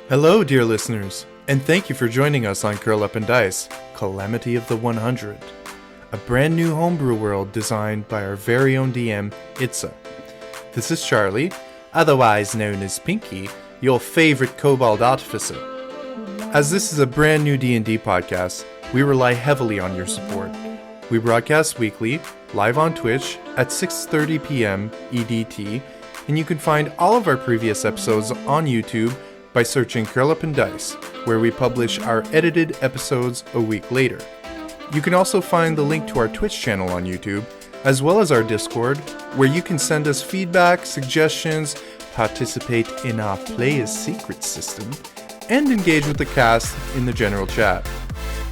Hello, dear listeners, and thank you for joining us on Curl Up and Dice, Calamity of the 100, a brand new homebrew world designed by our very own DM, Itza. This is Charlie, otherwise known as Pinky, your favorite kobold artificer. As this is a brand new D&D podcast, we rely heavily on your support. We broadcast weekly, live on Twitch at 6:30 p.m. EDT, and you can find all of our previous episodes on YouTube by searching Curl Up and Dice, where we publish our edited episodes a week later. You can also find the link to our Twitch channel on YouTube, as well as our Discord, where you can send us feedback, suggestions, participate in our Players Secret system, and engage with the cast in the general chat.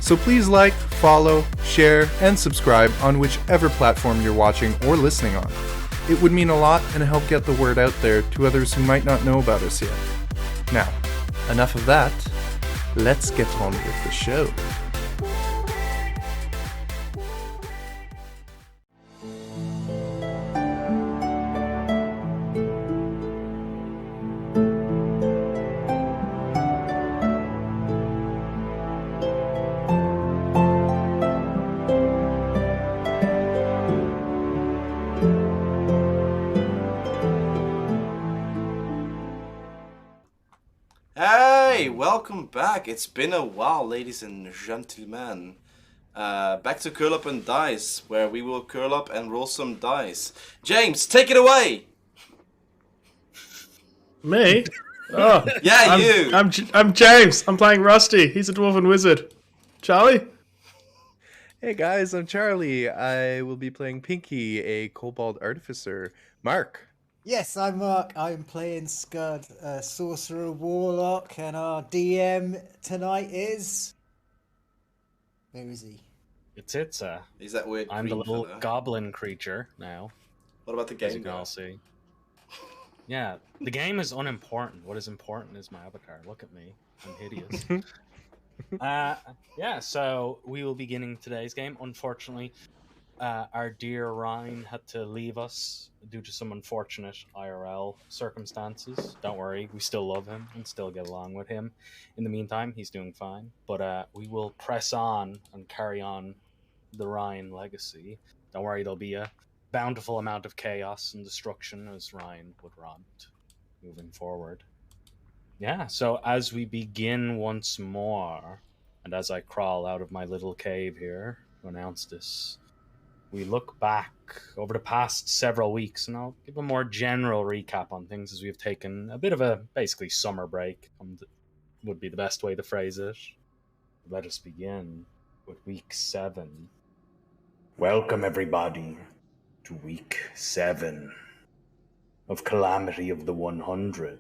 So please like, follow, share, and subscribe on whichever platform you're watching or listening on. It would mean a lot and help get the word out there to others who might not know about us yet. Now, enough of that. Let's get on with the show. Welcome back. It's been a while, ladies and gentlemen. Back to Curl Up and Dice, where we will curl up and roll some dice. James, take it away! Me? Oh, yeah, you! I'm James. I'm playing Rusty. He's a dwarven wizard. Charlie? Hey guys, I'm Charlie. I will be playing Pinky, a kobold artificer. Mark? Yes, I'm Mark. I'm playing Scud, Sorcerer Warlock, and our DM tonight is... Where is he? It's Itza. He's that weird I'm the little fella. goblin creature now. What about the As game you can guy? all see. Yeah, the game is unimportant. What is important is my avatar. Look at me. I'm hideous. Yeah, so we will be beginning today's game. Unfortunately, our dear Ryan had to leave us due to some unfortunate IRL circumstances. Don't worry, we still love him and still get along with him. In the meantime, he's doing fine. But we will press on and carry on the Ryan legacy. Don't worry, there'll be a bountiful amount of chaos and destruction as Ryan would want moving forward. Yeah, so as we begin once more, and as I crawl out of my little cave here to announce this, we look back over the past several weeks, and I'll give a more general recap on things as we've taken a bit of a basically summer break, would be the best way to phrase it. Let us begin with week 7. Welcome everybody to week 7 of Calamity of the 100.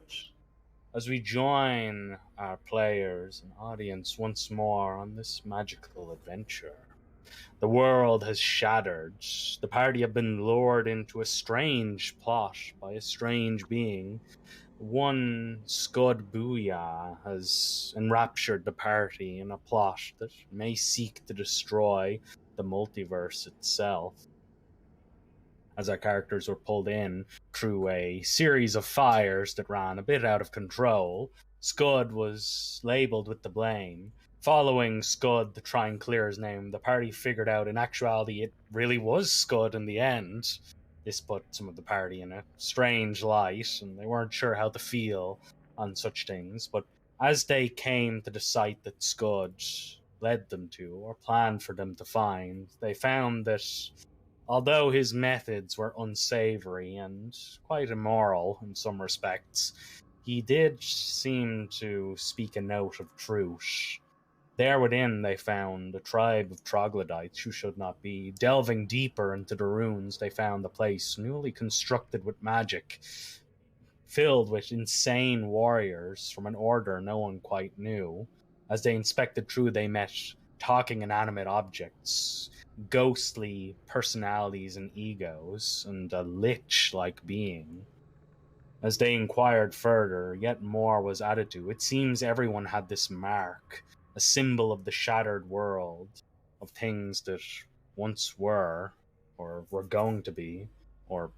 As we join our players and audience once more on this magical adventure. The world has shattered. The party have been lured into a strange plot by a strange being. One Scud Booyah has enraptured the party in a plot that may seek to destroy the multiverse itself. As our characters were pulled in through a series of fires that ran a bit out of control, Scud was labeled with the blame. Following Scud to try and clear his name, the party figured out in actuality it really was Scud in the end. This put some of the party in a strange light, and they weren't sure how to feel on such things. But as they came to the site that Scud led them to, or planned for them to find, they found that although his methods were unsavory and quite immoral in some respects, he did seem to speak a note of truth. There within they found a tribe of troglodytes who should not be. Delving deeper into the ruins, they found a place newly constructed with magic, filled with insane warriors from an order no one quite knew. As they inspected through, they met talking inanimate objects, ghostly personalities and egos, and a lich-like being. As they inquired further, yet more was added to. It seems everyone had this mark, a symbol of the shattered world, of things that once were, or were going to be, or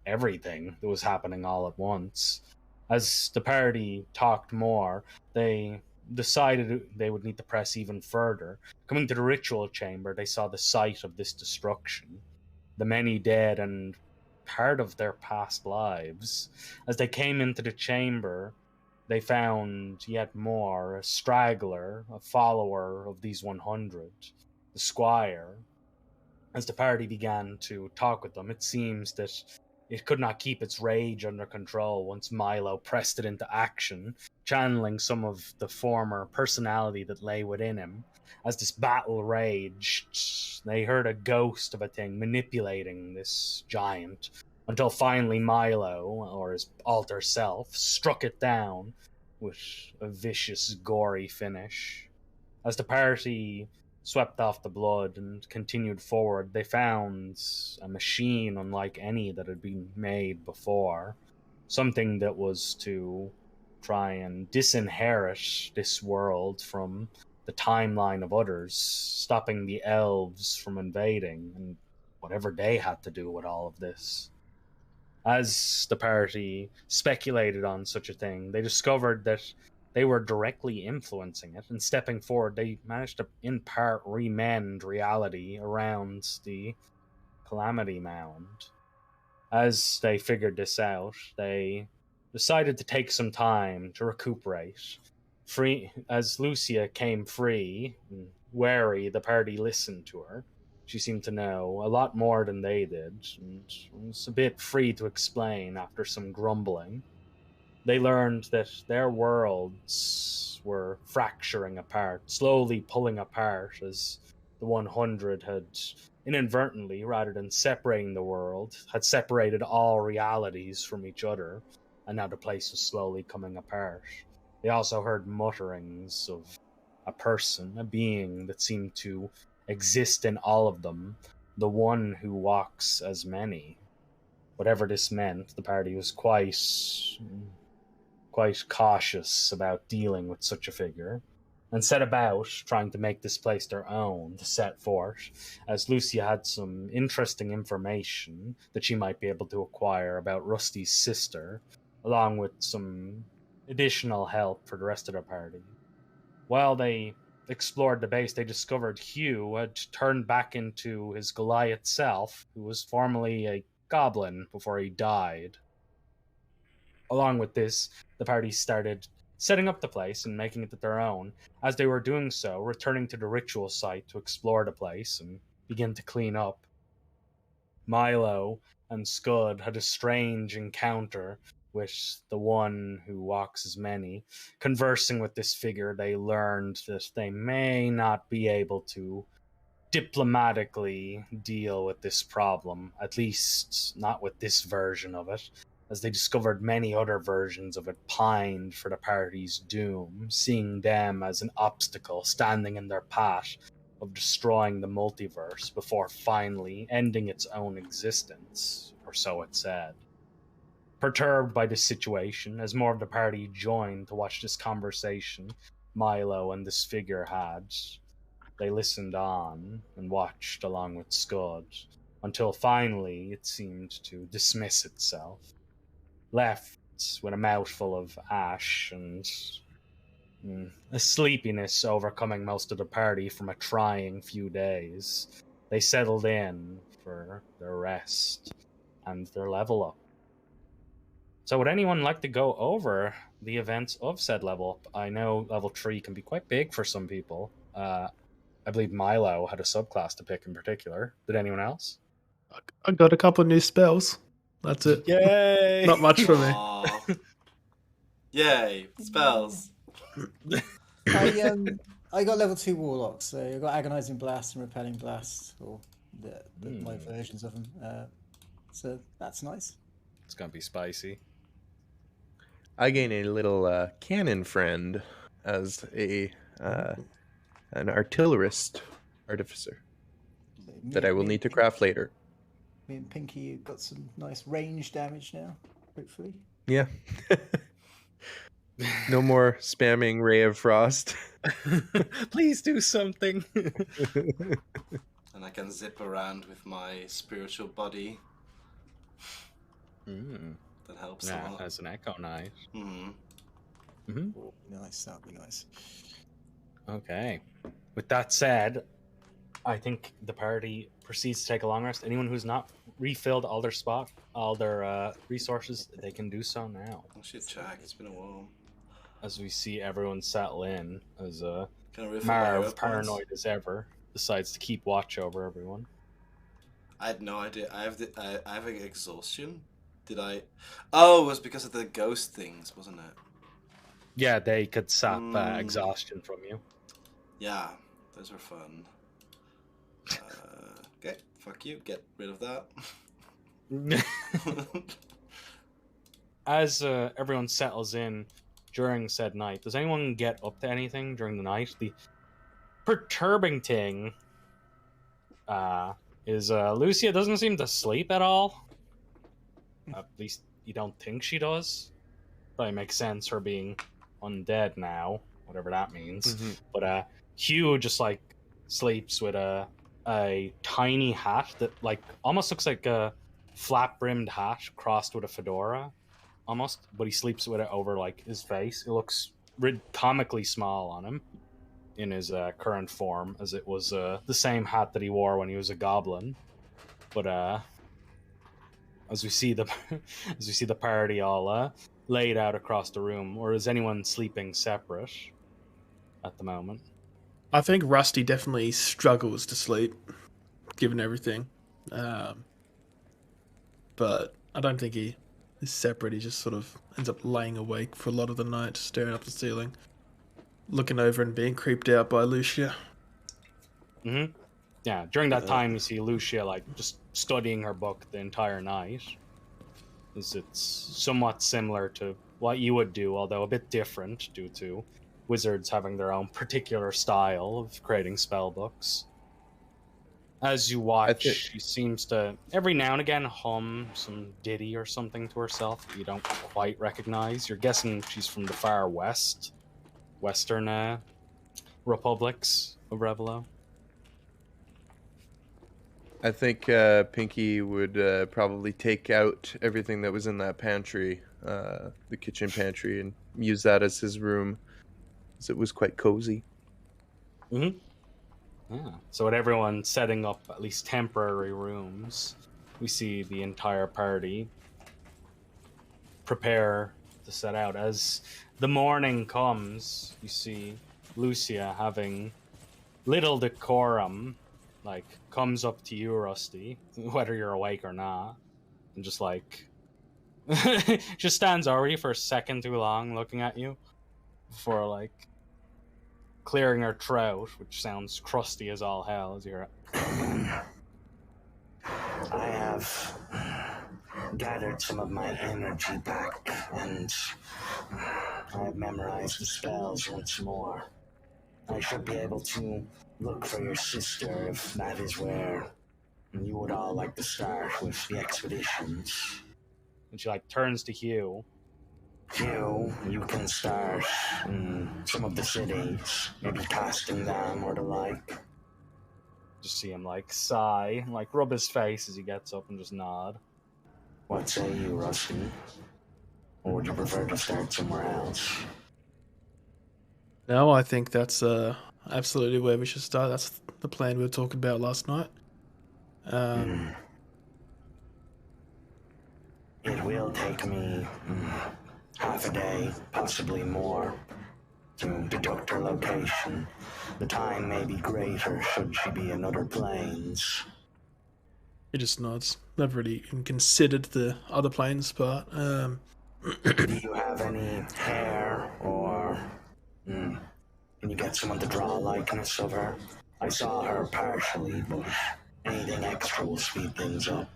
everything that was happening all at once. As the party talked more, they decided they would need to press even further. Coming to the ritual chamber, they saw the site of this destruction, the many dead and part of their past lives. As they came into the chamber, they found yet more, a straggler, a follower of these 100, the squire. As the party began to talk with them, it seems that it could not keep its rage under control once Milo pressed it into action, channeling some of the former personality that lay within him. As this battle raged, they heard a ghost of a thing manipulating this giant, until finally Milo, or his alter self, struck it down with a vicious, gory finish. As the party swept off the blood and continued forward, they found a machine unlike any that had been made before. Something that was to try and disinherit this world from the timeline of others, stopping the elves from invading, and whatever they had to do with all of this. As the party speculated on such a thing, they discovered that they were directly influencing it, and stepping forward, they managed to, in part, remend reality around the Calamity Mound. As they figured this out, they decided to take some time to recuperate. As Lucia came free and wary, the party listened to her. She seemed to know a lot more than they did, and was a bit free to explain after some grumbling. They learned that their worlds were fracturing apart, slowly pulling apart, as the 100 had inadvertently, rather than separating the world, had separated all realities from each other, and now the place was slowly coming apart. They also heard mutterings of a person, a being that seemed to exist in all of them, the one who walks as many. Whatever this meant, the party was quite cautious about dealing with such a figure, and set about trying to make this place their own, to set forth, as Lucia had some interesting information that she might be able to acquire about Rusty's sister, along with some additional help for the rest of the party. While they explored the base, they discovered Hugh had turned back into his Goliath self, who was formerly a goblin before he died. Along with this, the party started setting up the place and making it their own. As they were doing so, returning to the ritual site to explore the place and begin to clean up. Milo and Scud had a strange encounter with the one who walks as many. Conversing with this figure, they learned that they may not be able to diplomatically deal with this problem, at least not with this version of it, as they discovered many other versions of it pined for the party's doom, seeing them as an obstacle standing in their path of destroying the multiverse before finally ending its own existence, or so it said. Perturbed by this situation, as more of the party joined to watch this conversation Milo and this figure had, they listened on and watched along with Scud, until finally it seemed to dismiss itself, left with a mouthful of ash and a sleepiness overcoming most of the party from a trying few days. They settled in for their rest and their level up. So would anyone like to go over the events of said level up? I know level 3 can be quite big for some people. I believe Milo had a subclass to pick in particular. Did anyone else? I got a couple of new spells. That's it. Yay! Not much for me. Aw. Yay, spells. I got level 2 warlocks, so I got agonizing blast and repelling blast, or my versions of them. So that's nice. It's gonna be spicy. I gain a little cannon friend as an artillerist artificer that I will need to craft later. Me and Pinky got some nice range damage now, hopefully. Yeah. No more spamming Ray of Frost. Please do something. And I can zip around with my spiritual body. That helps a Yeah, lot. as an Echo Knight. Mm-hmm. Nice, that'd be nice. Okay. With that said, I think the party proceeds to take a long rest. Anyone who's not refilled all their resources, they can do so now. Oh shit, Jack, it's been a while. As we see everyone settle in, as Can I refill my Marv, hero points? paranoid as ever, decides to keep watch over everyone. I had no idea. I have an exhaustion. Did I? Oh, it was because of the ghost things, wasn't it? Yeah, they could sap exhaustion from you. Yeah, those are fun. Okay, fuck you. Get rid of that. As everyone settles in during said night, does anyone get up to anything during the night? The perturbing thing is Lucia doesn't seem to sleep at all. At least you don't think she does. Probably makes sense, her being undead now, whatever that means. Mm-hmm. But Hugh just like sleeps with a tiny hat that like almost looks like a flat brimmed hat crossed with a fedora, almost. But he sleeps with it over like his face. It looks comically small on him in his current form, as it was the same hat that he wore when he was a goblin. But as we see the party all laid out across the room, or is anyone sleeping separate at the moment? I think Rusty definitely struggles to sleep, given everything. But I don't think he is separate. He just sort of ends up laying awake for a lot of the night, staring up the ceiling, looking over and being creeped out by Lucia. Mm-hmm. Yeah, during that time, you see Lucia like just studying her book the entire night. As it's somewhat similar to what you would do, although a bit different due to wizards having their own particular style of creating spell books. As you watch, she seems to every now and again hum some ditty or something to herself that you don't quite recognize. You're guessing she's from the far western republics of Revelo. I think Pinky would probably take out everything that was in that pantry, the kitchen pantry, and use that as his room, as it was quite cozy. Mm-hmm. Yeah. So with everyone setting up at least temporary rooms, we see the entire party prepare to set out. As the morning comes, you see Lucia having little decorum, like comes up to you, Rusty, whether you're awake or not, and just like just stands over you for a second too long, looking at you before like clearing her throat, which sounds crusty as all hell as you hear it. I have gathered some of my energy back, and I have memorized the spells once more. I should be able to look for your sister if that is where you would all like to start with the expeditions. And she like turns to Hugh. Hugh, you can start in some of the cities, maybe casting them or the like. Just see him like sigh, like rub his face as he gets up and just nod. What say you, Rusty? Or would you prefer to start somewhere else? No, I think that's absolutely where we should start. That's the plan we were talking about last night. It will take me half a day, possibly more, to deduct her location. The time may be greater should she be in other planes. He just nods. Never really even considered the other planes part. Do you have any hair, or can you get someone to draw a likeness of her? I saw her partially, but anything extra will speed things up.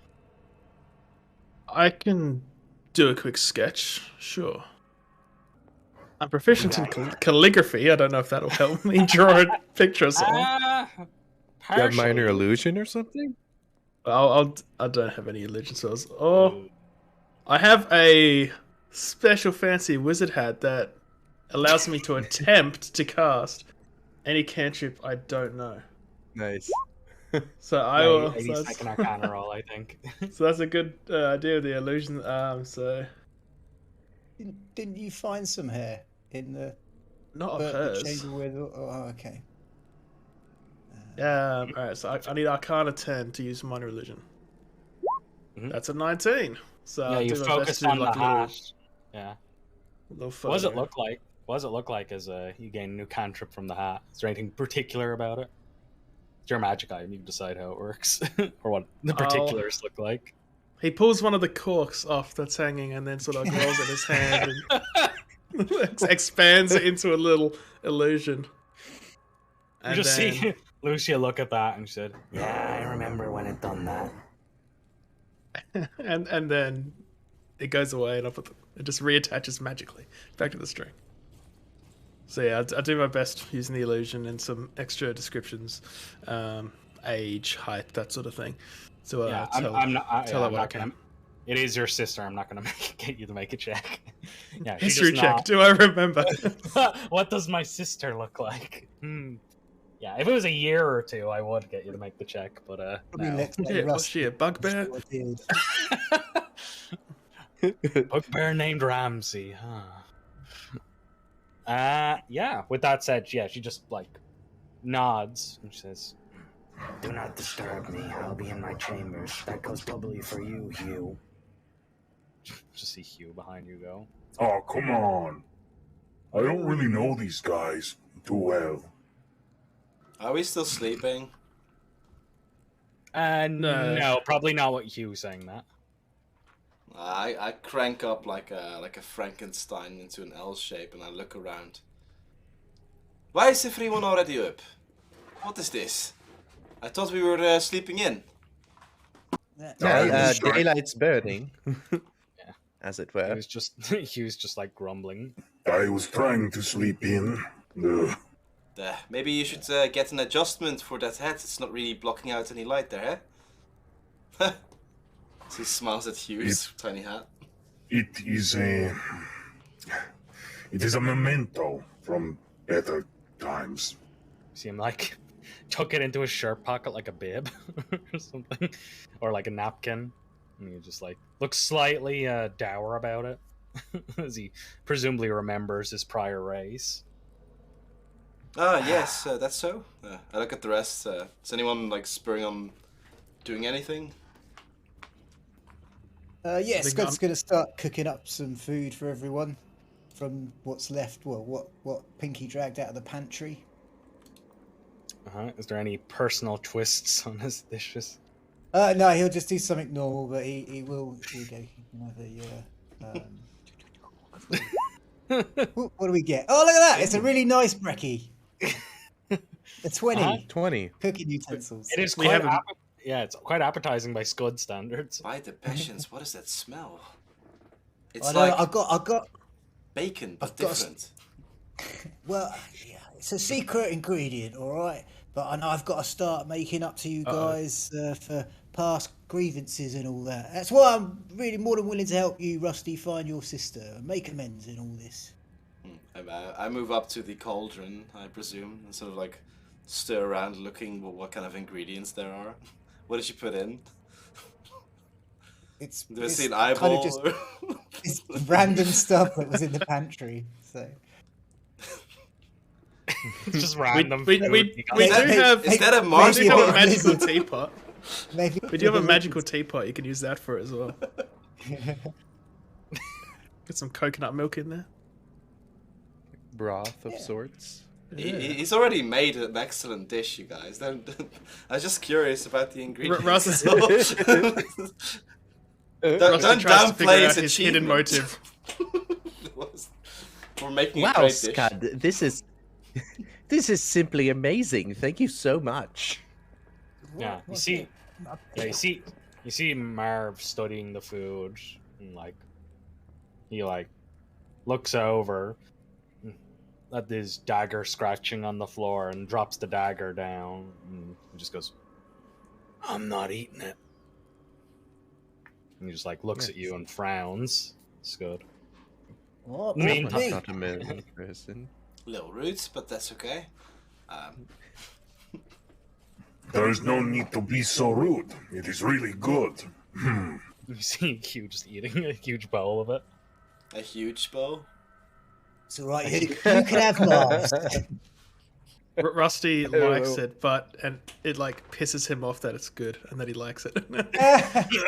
I can do a quick sketch, sure. I'm proficient in calligraphy. I don't know if that'll help me draw a picture or something. You have minor illusion or something? I don't have any illusion spells. Oh, I have a special fancy wizard hat that allows me to attempt to cast any cantrip I don't know. Nice. So I will. 82nd Arcana roll, I think. So that's a good idea of the illusion. So Didn't you find some hair in the Not of hers. chamber with? Oh, okay. Alright, so I need Arcana 10 to use minor illusion. Mhm. That's a 19. So Yeah, I'll you do my best focus to on like the a little, hat. Yeah. little What does it photo. look like? What does it look like as you gain a new cantrip from the hat? Is there anything particular about it? It's your magic item. You can decide how it works or what the particulars look like. He pulls one of the corks off that's hanging and then sort of rolls it in his hand and expands it into a little illusion. You just see Lucia look at that and she said, Yeah, I remember when it done that. and then it goes away and it just reattaches magically back to the string. So yeah, I do my best using the illusion and some extra descriptions, age, height, that sort of thing. So "Yeah, tell I'm not her what I gonna. can. It is your sister. I'm not gonna get you to make a check." Yeah, she History does check. not- Do I remember? What does my sister look like? Yeah, if it was a year or two, I would get you to make the check, but Probably no. looks like Yeah, was Rusty. she a bugbear? Bugbear named Ramsey, huh? Yeah, with that said, yeah, she just, like, nods and she says, Do not disturb me. I'll be in my chambers. That goes doubly for you, Hugh. just see Hugh behind you go. Oh, come on. I don't really know these guys too well. Are we still sleeping? No, probably not what Hugh's saying that. I crank up like a Frankenstein into an L shape and I look around. Why is everyone already up? What is this? I thought we were sleeping in. Yeah, daylight's burning. Yeah. As it He were. was just, like grumbling. I was trying to sleep in. Ugh. Maybe you should get an adjustment for that hat. It's not really blocking out any light there, eh? He smiles at Hugh's tiny hat. It is a memento from better times. See him, like, tuck it into his shirt pocket like a bib or something. Or like a napkin. And he just, like, looks slightly dour about it. As he presumably remembers his prior race. Ah, yes, that's so. I look at the rest. Is anyone, like, spurring on doing anything? Yeah, think Scud's I'm- going to start cooking up some food for everyone from what's left. Well, what Pinky dragged out of the pantry. Is there any personal twists on his dishes? No, he'll just do something normal, but he will. Here we go. What do we get? Oh, look at that! It's a really nice brekkie. A 20 20. cooking utensils. It is We quite haven't- yeah, it's quite appetizing by Scud standards. By the passions, what is that smell? It's I know. like I've got. bacon, but I've got- different. Well, yeah, it's a secret ingredient, all right. But I know I've got to start making up to you guys for past grievances and all that. That's why I'm really more than willing to help you, Rusty, find your sister and make amends in all this. I move up to the cauldron, I presume, and sort of like stir around looking what kind of ingredients there are. What did you put in? It's Do I it's see an kind eyeball? of just or- it's random stuff that was in the pantry. So It's just random. We food. do You got- Hey, have. Is that a We Mars do have a bar? magical teapot. maybe We do have a magical teapot. You can use that for it as well. Get some coconut milk in there. Broth of sorts. He's already made an excellent dish, you guys. I was just curious about the ingredients. Russ- don't Rusty don't tries to figure downplay out his his hidden achievement. motive. We're making a Wow, great dish. Scud, this is simply amazing. Thank you so much. Yeah, you see, you see Marv studying the food, and like he like looks over at this dagger scratching on the floor and drops the dagger down and he just goes, "I'm not eating it." And he just like looks at you and frowns. It's good. What? Mean- Me? Not a million person. Little rude, but that's okay. There is no need to be so rude. It is really good. You see Hugh just eating a huge bowl of it. A huge bow. It's all right. You can have Marv's. Rusty likes it, and it like pisses him off that it's good and that he likes it.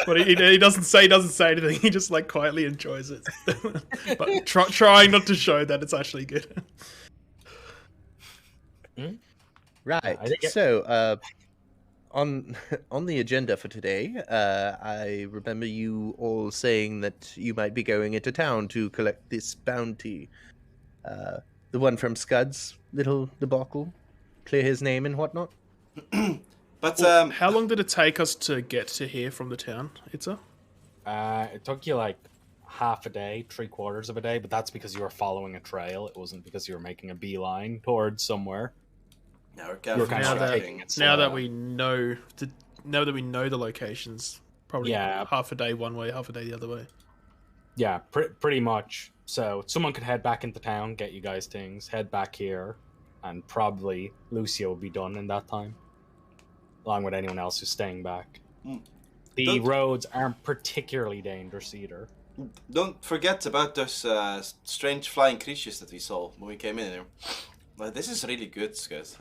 But he doesn't say anything. He just like quietly enjoys it, but trying not to show that it's actually good. Right. So, on the agenda for today, I remember you all saying that you might be going into town to collect this bounty. The one from Scud's little debacle, clear his name and whatnot. But How long did it take us to get to here from the town, Itza? It took you like half a day, 3/4 of a day, but that's because you were following a trail. It wasn't because you were making a beeline towards somewhere. now we're You're kind kind of of taking it. Now that we know the locations, probably half a day one way, half a day the other way. Yeah, pretty much. So someone could head back into town, get you guys things, head back here, and probably Lucia will be done in that time, along with anyone else who's staying back. The roads aren't particularly dangerous either. Don't forget about those strange flying creatures that we saw when we came in here. Well, this is really good, guys.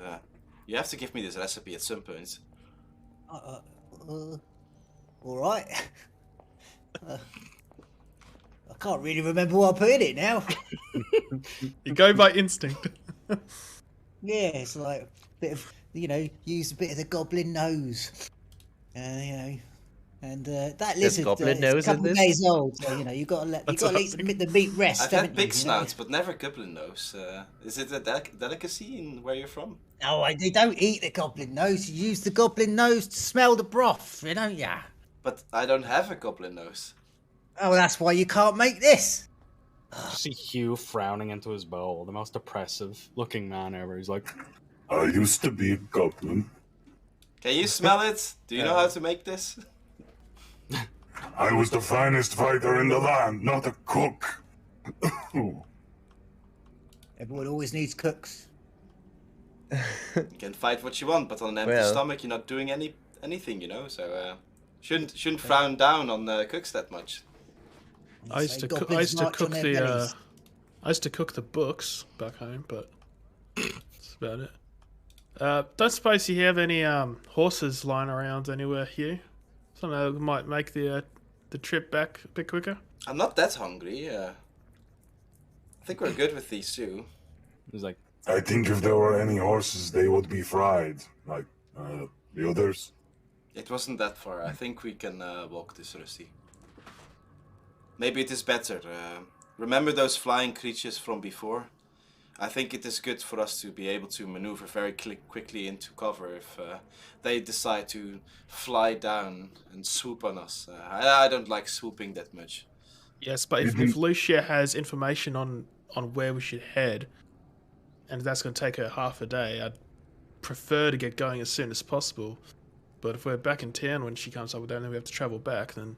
You have to give me this recipe at some point. All right. I can't really remember what I put in it now. You go by instinct. Yeah, it's like a bit of, use a bit of the goblin nose. And that lizard goblin is nose a in couple of this? days old, so you got to let the meat rest. I've haven't had pig you, snouts, but never goblin nose. Is it a delicacy in where you're from? No, they don't eat the goblin nose. You use the goblin nose to smell the broth, don't ya? But I don't have a goblin nose. Oh, that's why you can't make this. You see Hugh frowning into his bowl, the most oppressive looking man ever. He's like, I used to be a goblin. Can you smell it? Do you know how to make this? I was the finest fighter in the land, not a cook. Everyone always needs cooks. You can fight what you want, but on an empty stomach, you're not doing anything, So shouldn't frown down on cooks that much. I used to cook the books back home, but that's about it. Don't suppose you have any horses lying around anywhere here? Something that might make the trip back a bit quicker. I'm not that hungry. I think we're good with these two. he's like, I think if there were any horses, they would be fried, like the others. It wasn't that far. I think we can walk this, Rosy. Maybe it is better. Remember those flying creatures from before? I think it is good for us to be able to maneuver very quickly into cover if they decide to fly down and swoop on us. I don't like swooping that much. Yes, but if Lucia has information on where we should head, and that's going to take her half a day, I'd prefer to get going as soon as possible. But if we're back in town when she comes up with that and we have to travel back, then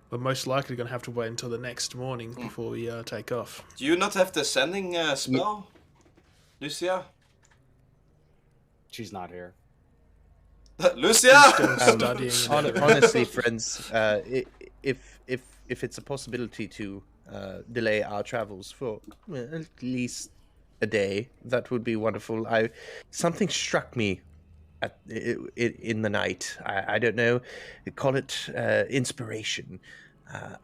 we're most likely going to have to wait until the next morning before we take off. Do you not have the sending spell, Lucia? she's not here. Lucia! Studying. Honestly, friends, if it's a possibility to delay our travels for at least a day, that would be wonderful. Something struck me in the night. I don't know, call it inspiration.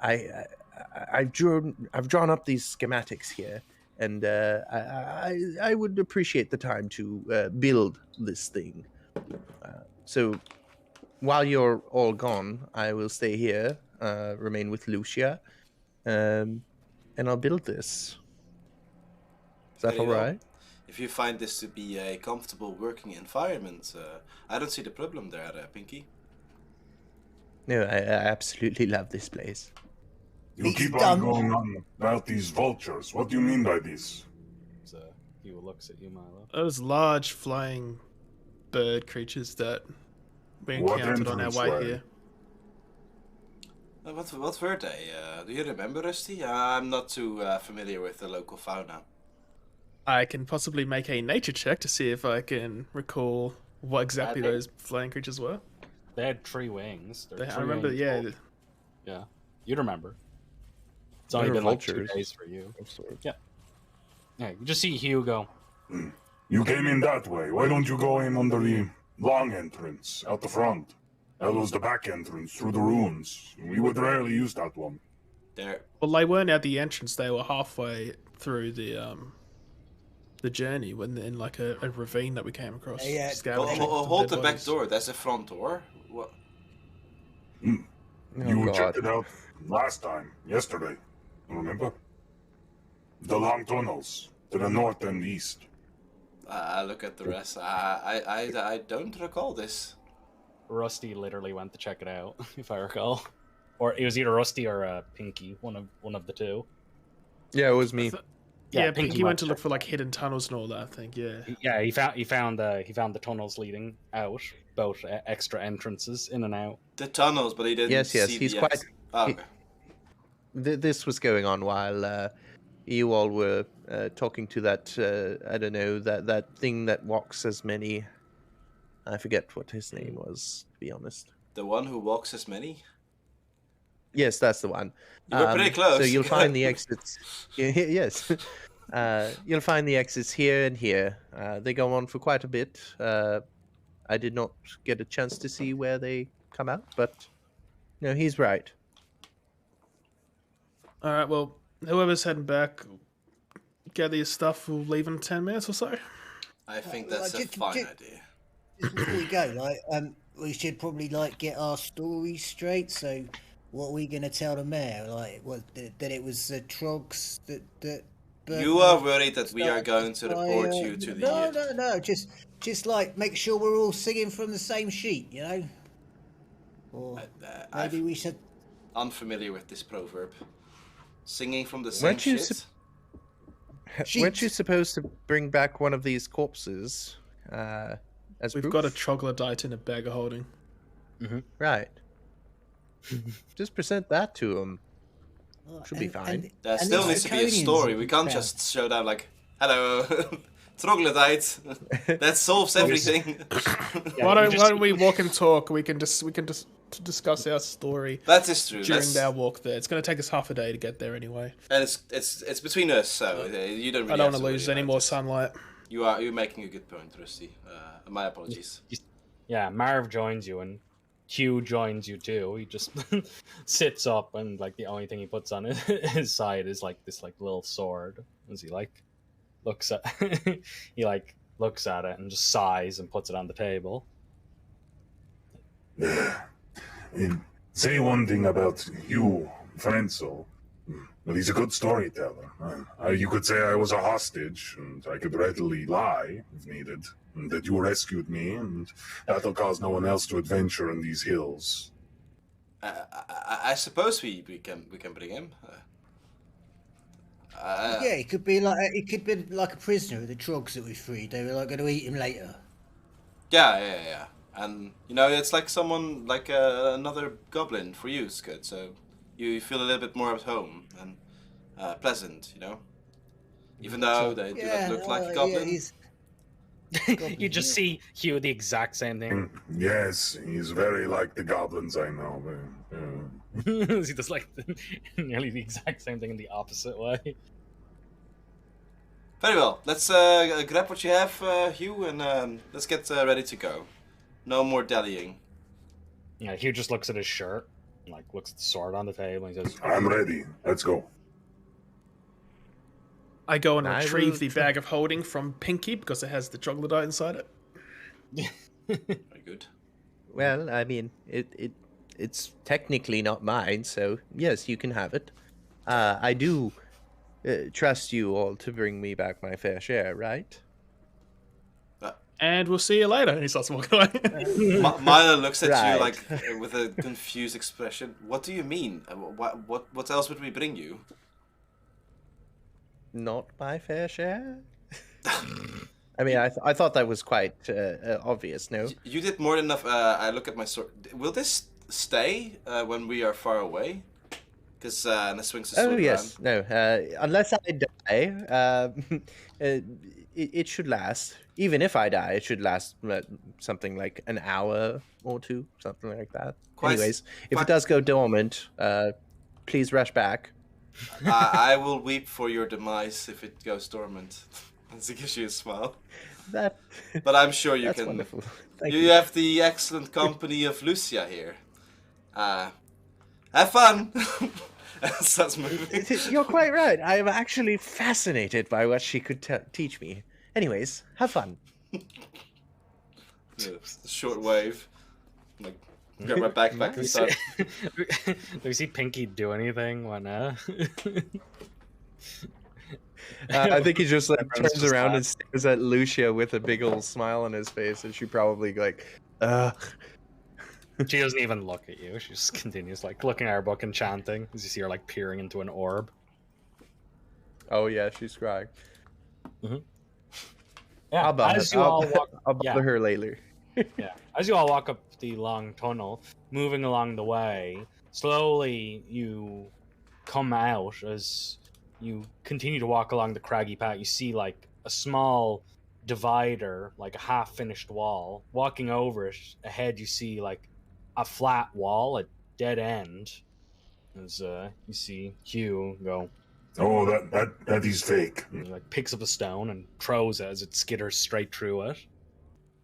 I've drawn up these schematics here, and I would appreciate the time to build this thing. So while you're all gone, I will stay here, remain with Lucia, and I'll build this. Is that all right? If you find this to be a comfortable working environment, I don't see the problem there, Pinky. No, I absolutely love this place. You keep on going on about these vultures. What do you mean by this? So he looks at you, Milo. Those large flying bird creatures that we encountered on our way here. What were they? Do you remember, Rusty? I'm not too familiar with the local fauna. I can possibly make a nature check to see if I can recall what exactly those flying creatures were. They had 3 wings. I remember, yeah. Yeah, you'd remember. It's only They're been like 2 vultures. days for you. Of sorts. Yeah. Yeah, you just see Hugh go. You came in that way. Why don't you go in under the long entrance out the front? That was the back entrance through the ruins. We would rarely use that one. There. Well, they weren't at the entrance. They were halfway through the journey when in like a ravine that we came across. Yeah. scavenging Hold some the dead back bodies. door. That's the front door. What? You Oh, checked God. it out last time, yesterday. Remember? The long tunnels to the north and east. Look at the rest. I don't recall this. Rusty literally went to check it out, if I recall. Or it was either Rusty or Pinky, one of the two. Yeah, it was me. Yeah, Pinky Pinky went to check look for like hidden tunnels and all that. I think. Yeah. Yeah, he found the tunnels leading out, both extra entrances in and out. The tunnels, but he didn't. Yes, see he's the quite- ex- Oh, he- okay. This was going on while you all were talking to that, I don't know, that thing that walks as many. I forget what his name was, to be honest. The one who walks as many. Yes, that's the one. You were pretty close. So you'll find the exits. Yes. You'll find the exits here and here. They go on for quite a bit. I did not get a chance to see where they come out, but no, he's right. All right. Well, whoever's heading back, gather your stuff. We'll leave in 10 minutes or so. I think that's a fine idea. Just before we go, we should probably get our story straight. So, what are we gonna tell the mayor? That it was the Trogs that. You are worried that we are going to report you to the. No. Just make sure we're all singing from the same sheet, you know. Or maybe we should. Unfamiliar with this proverb. Singing from the same Weren't you shit. Weren't you supposed to bring back one of these corpses? As We've proof? got a troglodyte in a bag of holding. Right. Just present that to him. Should be And- fine. and- There and still the needs to be a Draconians story. that We can't found. just show down like, hello, troglodyte. That solves everything. Yeah, why you don't just- Why don't we walk and talk? We can just discuss our story That is true. during That's, our walk there. It's going to take us half a day to get there anyway. and it's between us, so you don't. Really I don't have want to lose worry any about more it. sunlight. You're making a good point, Rusty. My apologies. Yeah, Marv joins you and Hugh joins you too. He just sits up and the only thing he puts on his side is this little sword. As he looks at he looks at it and just sighs and puts it on the table. And say one thing about Hugh Frenzel. Well, he's a good storyteller. You could say I was a hostage, and I could readily lie if needed, and that you rescued me, and that'll cause no one else to adventure in these hills. I suppose we can bring him. Yeah, it could be like a prisoner of the Trogs that we freed. They were going to eat him later. Yeah. And it's like someone another goblin for you, Scud. So you feel a little bit more at home and pleasant, Even though they do not look like a goblin. You just see Hugh the exact same thing. Yes, he's very like the goblins I know. He does nearly the exact same thing in the opposite way. Very well. Let's grab what you have, Hugh, and let's get ready to go. No more dallying. Yeah, Hugh just looks at his shirt, and, looks at the sword on the table, and he says, I'm ready. Let's go. I go and I retrieve will the bag of holding from Pinky because it has the troglodyte inside it. Very good. Well, I mean, it's technically not mine, so yes, you can have it. I do trust you all to bring me back my fair share, right? And we'll see you later. And he starts walking away. Milo looks at Right. you with a confused expression. What do you mean? What else would we bring you? Not my fair share? I mean, I thought that was quite obvious, no? You did more than enough. I look at my sword. Will this stay when we are far away? Because Anna swings the sword Oh, yes. around. No, unless I die, it should last. Even if I die, it should last something like an hour or two, something like that. Quite- Anyways, if quite- it does go dormant, please rush back. I will weep for your demise if it goes dormant. As he gives you a smile. That. But I'm sure you That's can. wonderful. Thank You you. have the excellent company of Lucia here. Have fun. Starts moving. You're quite right. I'm actually fascinated by what she could teach me. Anyways, have fun. Short wave. Like, grab my backpack and start. Do we see Pinky do anything when I think he just like Everyone's turns just around laughing. and stares at Lucia with a big old smile on his face, and she probably like, She doesn't even look at you. She just continues like looking at her book and chanting as you see her like peering into an orb. oh yeah, she's crying. Yeah, I'll bother, as you all walk, I'll bother her later. yeah, as you all walk up the long tunnel, moving along the way, slowly you come out as you continue to walk along the craggy path. You see like a small divider, like a half-finished wall. Walking over it, ahead you see like a flat wall, a dead end. As you see Hugh go, Oh, that is fake. he, like picks up a stone and throws it as it skitters straight through it.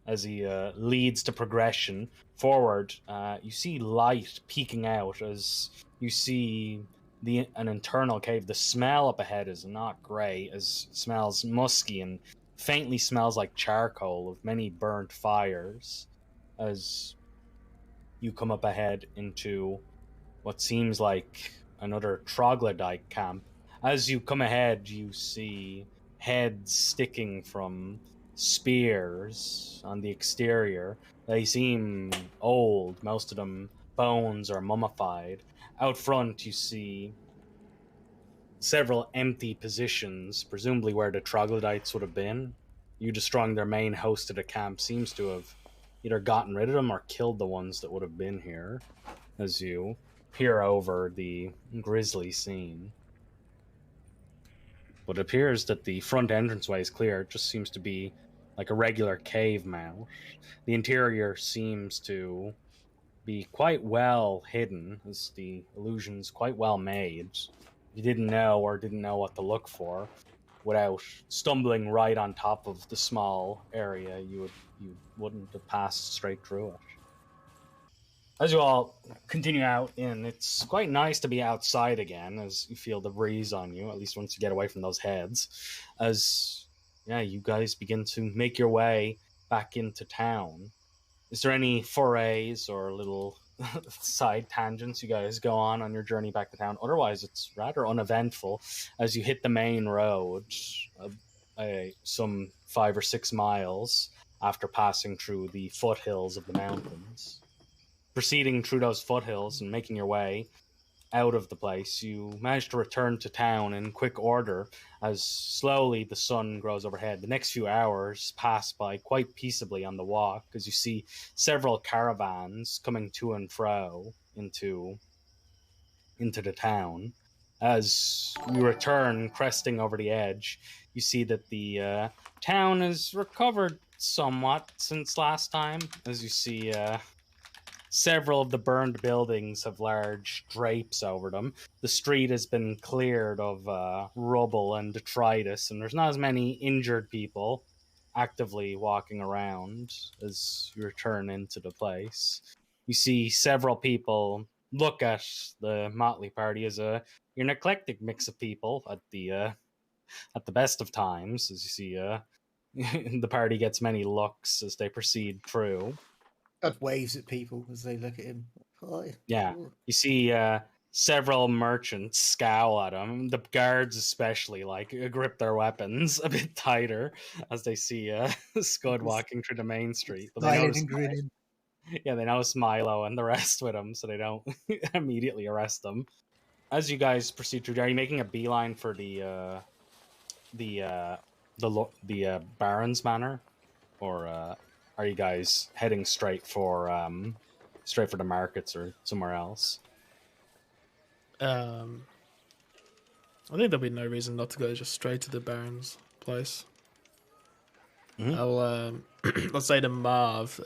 As he leads to progression forward, you see light peeking out as you see an internal cave. The smell up ahead is not great, as it smells musky and faintly smells like charcoal of many burnt fires. As you come up ahead into what seems like another troglodyte camp. As you come ahead, you see heads sticking from spears on the exterior. They seem old, most of them bones are mummified. Out front, you see several empty positions, presumably where the troglodytes would have been. You destroying their main host of the camp seems to have either gotten rid of them or killed the ones that would have been here. As you peer over the grisly scene. But it appears that the front entranceway is clear. It just seems to be like a regular cave mouth. The interior seems to be quite well hidden, as the illusion's quite well made. You didn't know what to look for without stumbling right on top of the small area. You wouldn't have passed straight through it. As you all continue out in, it's quite nice to be outside again, as you feel the breeze on you, at least once you get away from those heads. As, yeah, you guys begin to make your way back into town. Is there any forays or little side tangents you guys go on your journey back to town? Otherwise, it's rather uneventful as you hit the main road some 5 or 6 miles after passing through the foothills of the mountains. Proceeding through those foothills and making your way out of the place, you manage to return to town in quick order as slowly the sun grows overhead. The next few hours pass by quite peaceably on the walk as you see several caravans coming to and fro into the town. As you return, cresting over the edge, you see that the town has recovered somewhat since last time, as you see several of the burned buildings have large drapes over them. The street has been cleared of rubble and detritus, and there's not as many injured people actively walking around as you return into the place. You see several people look at the motley party as you're an eclectic mix of people at the best of times, as you see the party gets many looks as they proceed through. God waves at people as they look at him. Hi. Yeah, you see several merchants scowl at him. The guards especially grip their weapons a bit tighter as they see Scud walking through the main street. But Smiling and grinning. Yeah, they notice Milo and the rest with him, so they don't immediately arrest them. As you guys proceed through, are you making a beeline for the Baron's Manor, or are you guys heading straight for the markets or somewhere else? I think there'll be no reason not to go just straight to the Baron's place. Mhm. I'll say to Marv,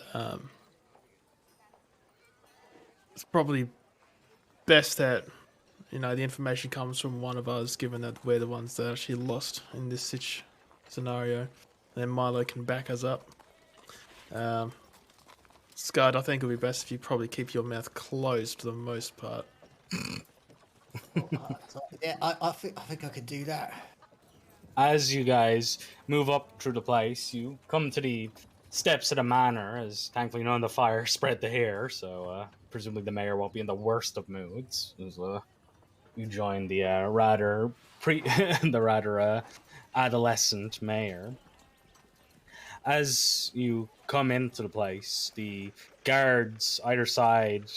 it's probably best that the information comes from one of us, given that we're the ones that actually lost in this scenario. Then Milo can back us up. Scud, I think it would be best if you probably keep your mouth closed for the most part. Yeah, I think I could do that. As you guys move up through the place, you come to the steps of the manor, as thankfully none of the fire spread to here, so presumably the mayor won't be in the worst of moods. As, you join the the rather adolescent mayor. As you come into the place, the guards either side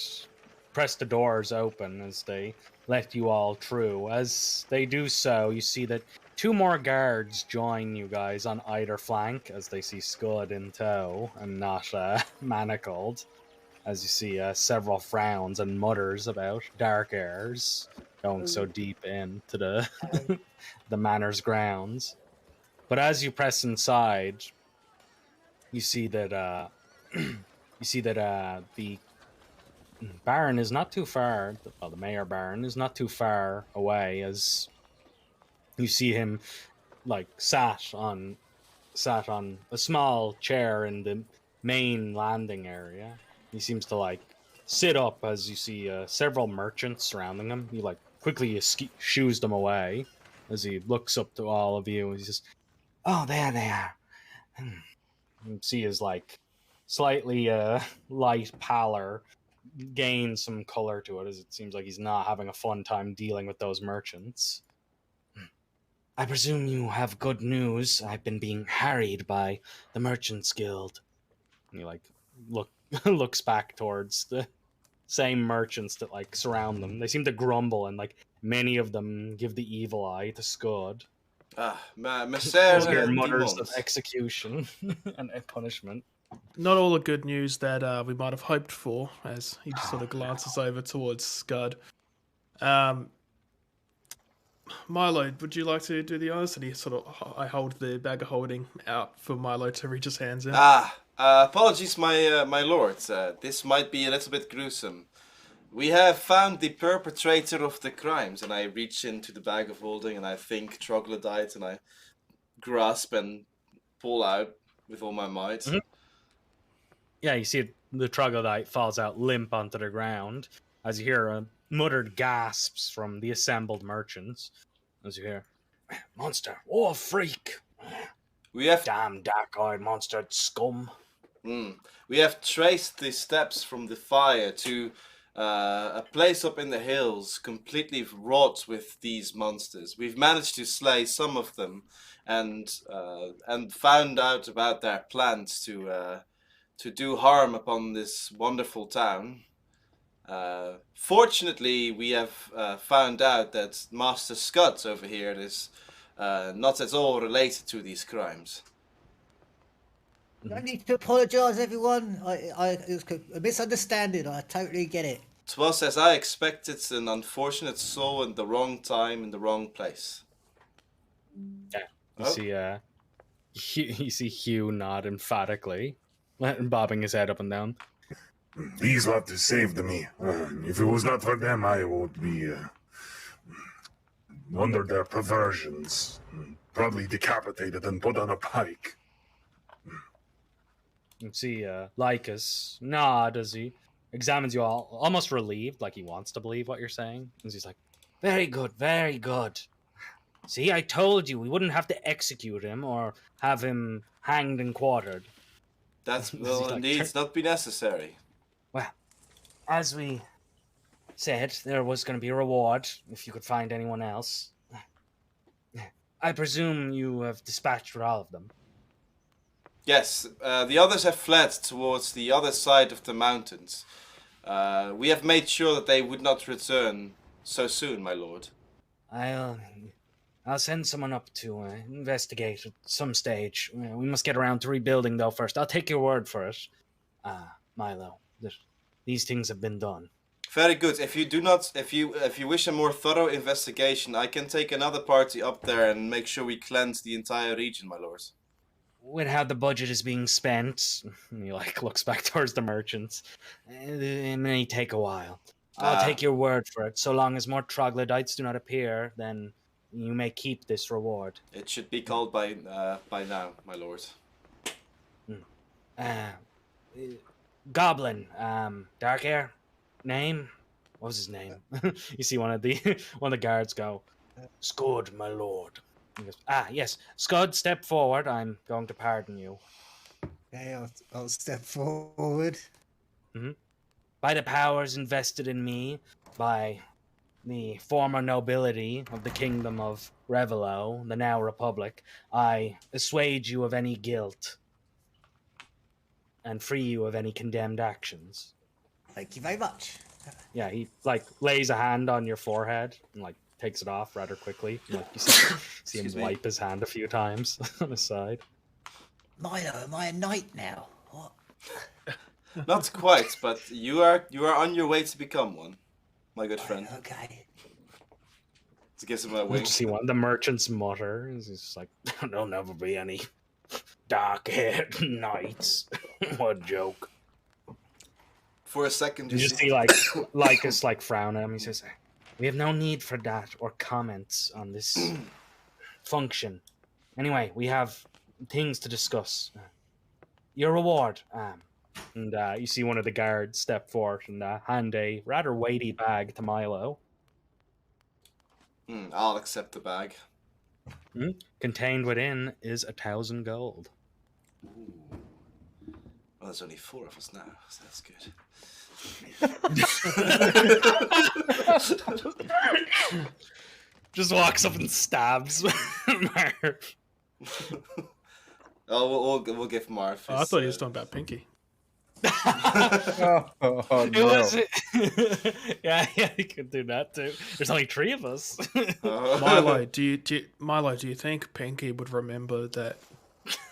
press the doors open as they let you all through. As they do so, you see that 2 more guards join you guys on either flank as they see Scud in tow and not manacled. As you see several frowns and mutters about dark airs going so deep into the the manor's grounds. But as you press inside, you see that the Baron is not too far. Well, the Mayor Baron is not too far away. As you see him, like sat on a small chair in the main landing area. He seems to like sit up as you see several merchants surrounding him. He like quickly shoos them away as he looks up to all of you. He says, "Oh, there they are." You see his like slightly light pallor gain some color to it, as it seems like he's not having a fun time dealing with those merchants. "I presume you have good news. I've been being harried by the Merchants Guild." And he like looks back towards the same merchants that like surround them. They seem to grumble, and like many of them give the evil eye to Scud. Messer mutters of execution and punishment. Not all the good news that we might have hoped for, as he just sort of glances over towards Scud. Milo, would you like to do the honors? And I hold the bag of holding out for Milo to reach his hands in. Apologies, my lord. This might be a little bit gruesome. We have found the perpetrator of the crimes, and I reach into the bag of holding, and I think troglodyte, and I grasp and pull out with all my might. Mm-hmm. Yeah, you see the troglodyte falls out limp onto the ground, as you hear muttered gasps from the assembled merchants. As you hear, "Monster, oh freak! We have damn dark-eyed monster scum." We have traced the steps from the fire to a place up in the hills, completely wrought with these monsters. We've managed to slay some of them, and found out about their plans to do harm upon this wonderful town. Fortunately, we have found out that Master Scott over here is not at all related to these crimes. No need to apologise, everyone. It was a misunderstanding. I totally get it. 'Twas as I expected, an unfortunate soul in the wrong time, in the wrong place. Yeah, you see Hugh nod emphatically, bobbing his head up and down. These lot saved me. If it was not for them, I would be under their perversions. Probably decapitated and put on a pike. You see Lycus nod as he examines you all, almost relieved, like he wants to believe what you're saying. And he's like, "Very good, very good. See, I told you we wouldn't have to execute him or have him hanged and quartered." That will indeed not be necessary. Well, as we said, there was going to be a reward if you could find anyone else. I presume you have dispatched all of them. Yes, the others have fled towards the other side of the mountains. We have made sure that they would not return so soon, my lord. I'll send someone up to investigate at some stage. We must get around to rebuilding, though, first. I'll take your word for it, Milo. These things have been done. Very good. If you wish a more thorough investigation, I can take another party up there and make sure we cleanse the entire region, my lord. With how the budget is being spent, and he looks back towards the merchants. It may take a while. I'll take your word for it. So long as more troglodytes do not appear, then you may keep this reward. It should be called by now, my lord. Goblin, dark hair, name? What was his name? You see one of the guards go, Scud, my lord. He goes, yes, Scud, step forward. I'm going to pardon you. Okay, I'll step forward. By the powers invested in me by the former nobility of the kingdom of Revelo, the now republic, I assuage you of any guilt and free you of any condemned actions. Thank you very much. Yeah, he lays a hand on your forehead and takes it off rather quickly. You see him wipe his hand a few times on his side. Milo, am I a knight now? What? Not quite, but you are on your way to become one, my good friend. Okay. It gives him a wink. You see one of the merchants mutter. He's just like, there'll never be any dark-haired knights. What a joke. For a second, You just see Lycus frown at him. He says, we have no need for that or comments on this function. Anyway, we have things to discuss. Your reward. And you see one of the guards step forward and hand a rather weighty bag to Milo. I'll accept the bag. Contained within is 1,000 gold. Ooh. Well, there's only 4 of us now, so that's good. Just walks up and stabs Marv. We'll give Marv. I thought he was talking about Pinky. Oh no. yeah, you could do that too. There's only 3 of us. Milo, do you think Pinky would remember that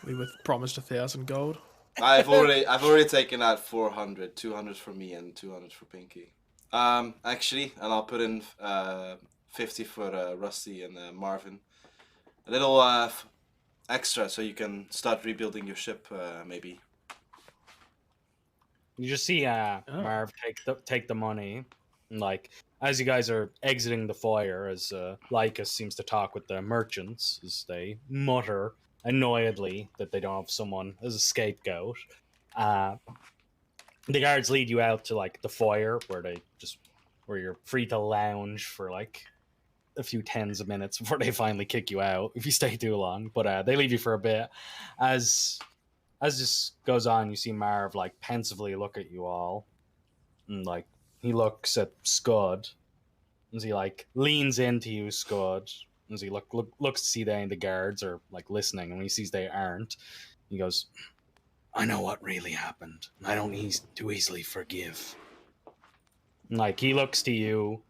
we were promised 1,000 gold? I've already taken out 400, 200 for me and 200 for Pinky. Actually, and I'll put in 50 for Rosy and Marvin. A little extra so you can start rebuilding your ship, maybe. You just see Marv take the money, and as you guys are exiting the foyer, as Lycus seems to talk with the merchants as they mutter annoyedly that they don't have someone as a scapegoat. The guards lead you out to the foyer where you're free to lounge for a few tens of minutes before they finally kick you out if you stay too long. But they leave you for a bit. As this goes on, you see Marv pensively look at you all, and he looks at Scud, as he leans into you, Scud, as he looks to see if any of the guards are listening, and when he sees they aren't, he goes, I know what really happened. I don't too easily forgive. And, he looks to you,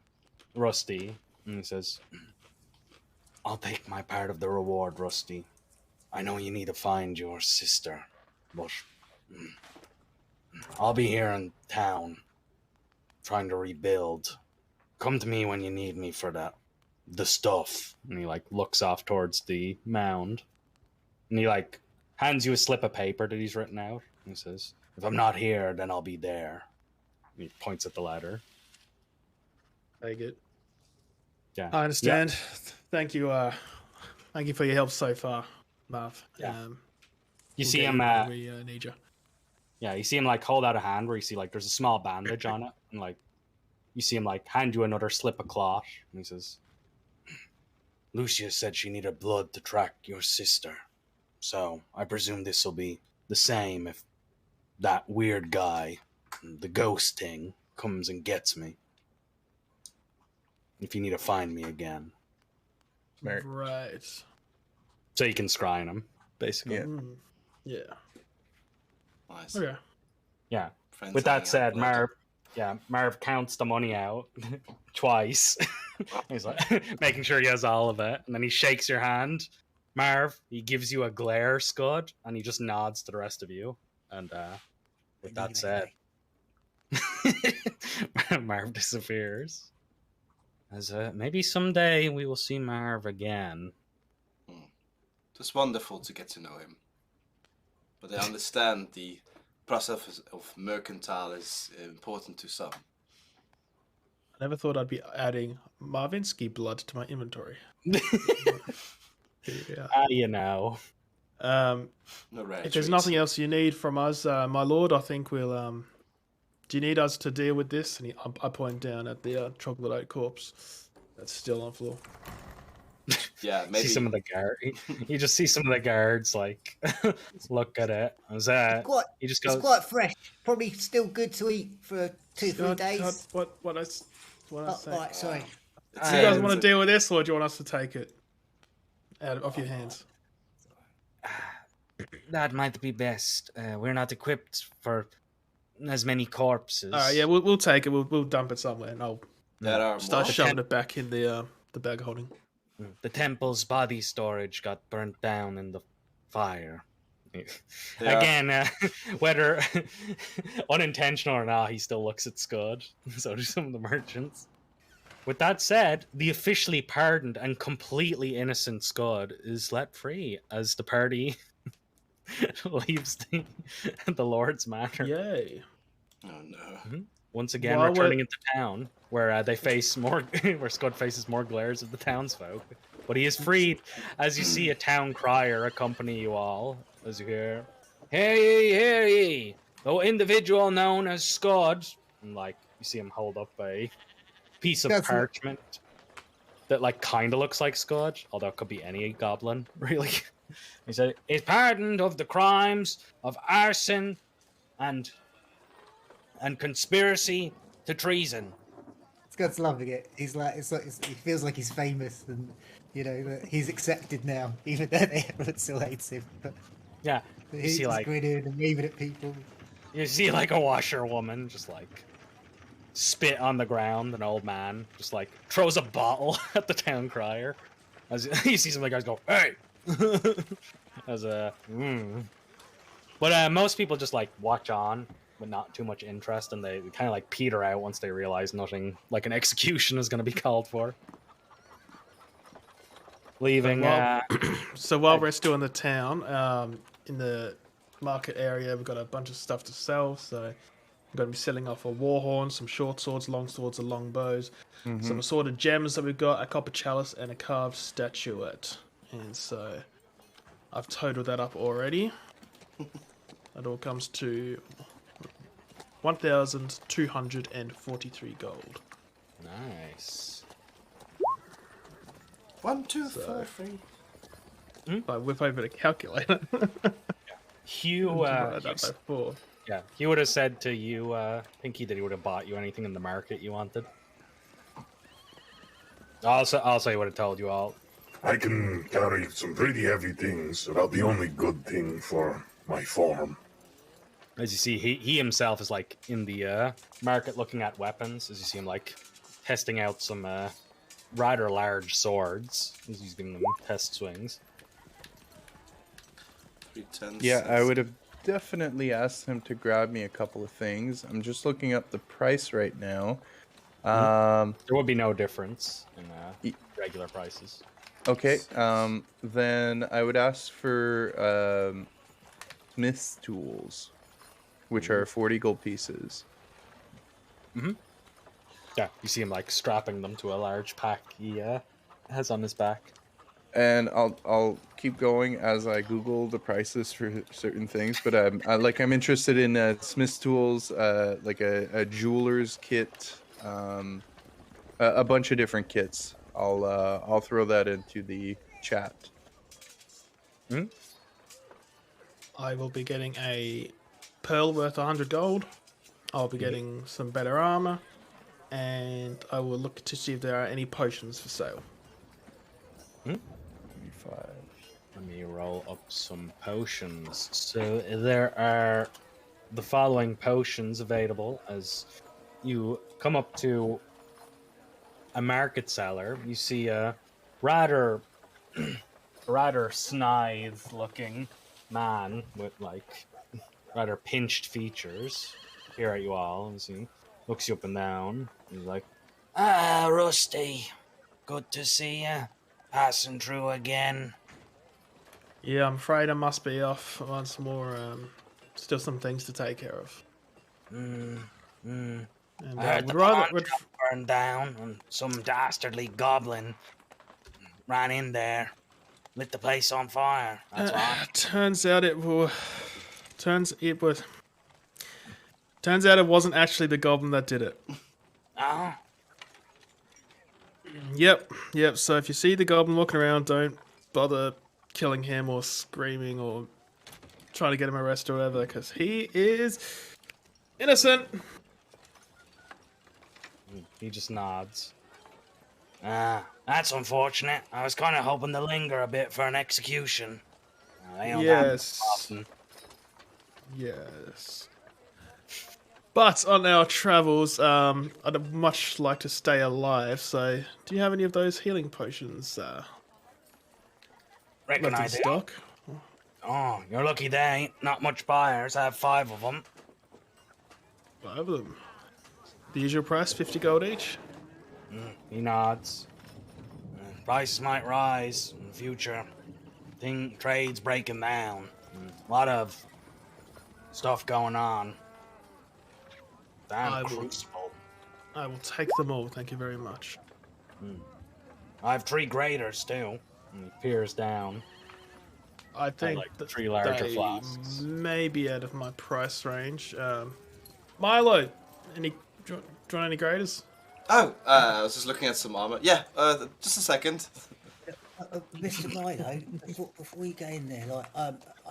Rusty, and he says, I'll take my part of the reward, Rusty. I know you need to find your sister, but I'll be here in town trying to rebuild. Come to me when you need me for the stuff. And he looks off towards the mound, and he hands you a slip of paper that he's written out. And he says, if I'm not here, then I'll be there. And he points at the ladder. Very good. Yeah, I understand. Thank you for your help so far, Marv. Yeah. You We'll see get him. you when we need you. Yeah, you see him hold out a hand where you see there's a small bandage on it, and you see him hand you another slip of cloth, and he says, Lucia said she needed blood to track your sister, so I presume this will be the same if that weird guy, the ghost thing, comes and gets me. If you need to find me again. Right. So you can scry him, basically. Yeah. Nice. Okay. Yeah. Friends With that said, hanging out Marv counts the money out twice. He's making sure he has all of it, and then he shakes your hand. Marv, he gives you a glare, Scud, and he just nods to the rest of you. And with that said, Marv disappears. As maybe someday we will see Marv again. It was wonderful to get to know him. But I understand the process of mercantile is important to some. I never thought I'd be adding Marvinsky blood to my inventory. Yeah. You know. If there's nothing else you need from us, my lord, I think we'll. Do you need us to deal with this? And I point down at the troglodyte corpse that's still on the floor. Yeah, maybe. See some of the guard. You just see some of the guards like look at it. It's Goes, quite fresh. Probably still good to eat for 2-3 days. What I say? Right, sorry. Do you guys want to deal with this, or do you want us to take it off your hands? That might be best. We're not equipped for as many corpses. All right, yeah, we'll take it. We'll dump it somewhere, and I'll start shoving it back in the bag of holding. The temple's body storage got burnt down in the fire. Again, whether unintentional or not, he still looks at Scud. So do some of the merchants. With that said, the officially pardoned and completely innocent Scud is let free as the party leaves the Lord's Manor. Yay! Oh no! Mm-hmm. Once again, returning into town, where they face more, where Scud faces more glares of the townsfolk. But he is freed, as you see a town crier accompany you all, as you hear, "Hear ye, hear ye! The individual known as Scud," and like you see him hold up a piece of parchment that like kind of looks like Scud, although it could be any goblin, really. He said, "Is pardoned of the crimes of arson and conspiracy to treason." Scott's loving it. He's like, he feels like he's famous, and that he's accepted now, even though everyone still hates him. But yeah, he's just grinning and waving at people. You see like a washerwoman just like spit on the ground. An old man just like throws a bottle at the town crier. As you see some of the guys go, "Hey!" But most people just like watch on with not too much interest, and they kind of like peter out once they realize nothing like an execution is going to be called for. Leaving. So while we're still in the town, in the market area, we've got a bunch of stuff to sell. So we're going to be selling off a war horn, some short swords, long swords, and long bows, some assorted gems that we've got, a copper chalice, and a carved statuette. And so I've totaled that up already. That all comes to 1,243 gold. Nice. 1, 2, 4, 3. I whip over the calculator. Hugh, Hugh he would have said to you, Pinky, that he would have bought you anything in the market you wanted. Also, he would have told you all. I can carry some pretty heavy things, about the only good thing for my farm. As you see, he himself is like in the market looking at weapons. As you see him like testing out some rather large swords. As he's giving them test swings. Yeah, I would have definitely asked him to grab me a couple of things. I'm just looking up the price right now. There would be no difference in regular prices. Okay, then I would ask for smith's tools, which are 40 gold pieces. Yeah, you see him like strapping them to a large pack he has on his back. And I'll keep going as I Google the prices for certain things, but I'm interested in smith's tools, like a jeweler's kit, a bunch of different kits. I'll throw that into the chat. I will be getting a pearl worth 100 gold. I'll be getting some better armor, and I will look to see if there are any potions for sale. 5. Let me roll up some potions. So there are the following potions available as you come up to a market cellar. You see a rather snithe-looking man with like rather pinched features. Here at you all, and he looks you up and down. He's like, "Ah, Rusty, good to see you. Passing through again." Yeah, I'm afraid I must be off once more. Still some things to take care of. And I heard would the rather. contract burned down, and some dastardly goblin ran in there, lit the place on fire. That's why. Turns out it wasn't actually the goblin that did it. Oh, Yep. So if you see the goblin walking around, don't bother killing him or screaming or trying to get him arrested or whatever, because he is innocent. He just nods. that's unfortunate. I was kind of hoping to linger a bit for an execution. They don't Yes. happen often. Yes. But on our travels, I'd much like to stay alive, so do you have any of those healing potions Reckon left I in do. stock? Oh, you're lucky there ain't not much buyers. I have 5 of them. 5 of them. The usual price, 50 gold each? He nods. Prices might rise in the future. Trade's breaking down. A lot of stuff going on. Damn crucible. I will take them all, thank you very much. I have 3 graders too. And he peers down. I think like that 3 larger they flasks. may be out of my price range. Milo, do you want any graders? Oh, I was just looking at some armor. Yeah, just a second. Mr. Milo, before you get in there, like,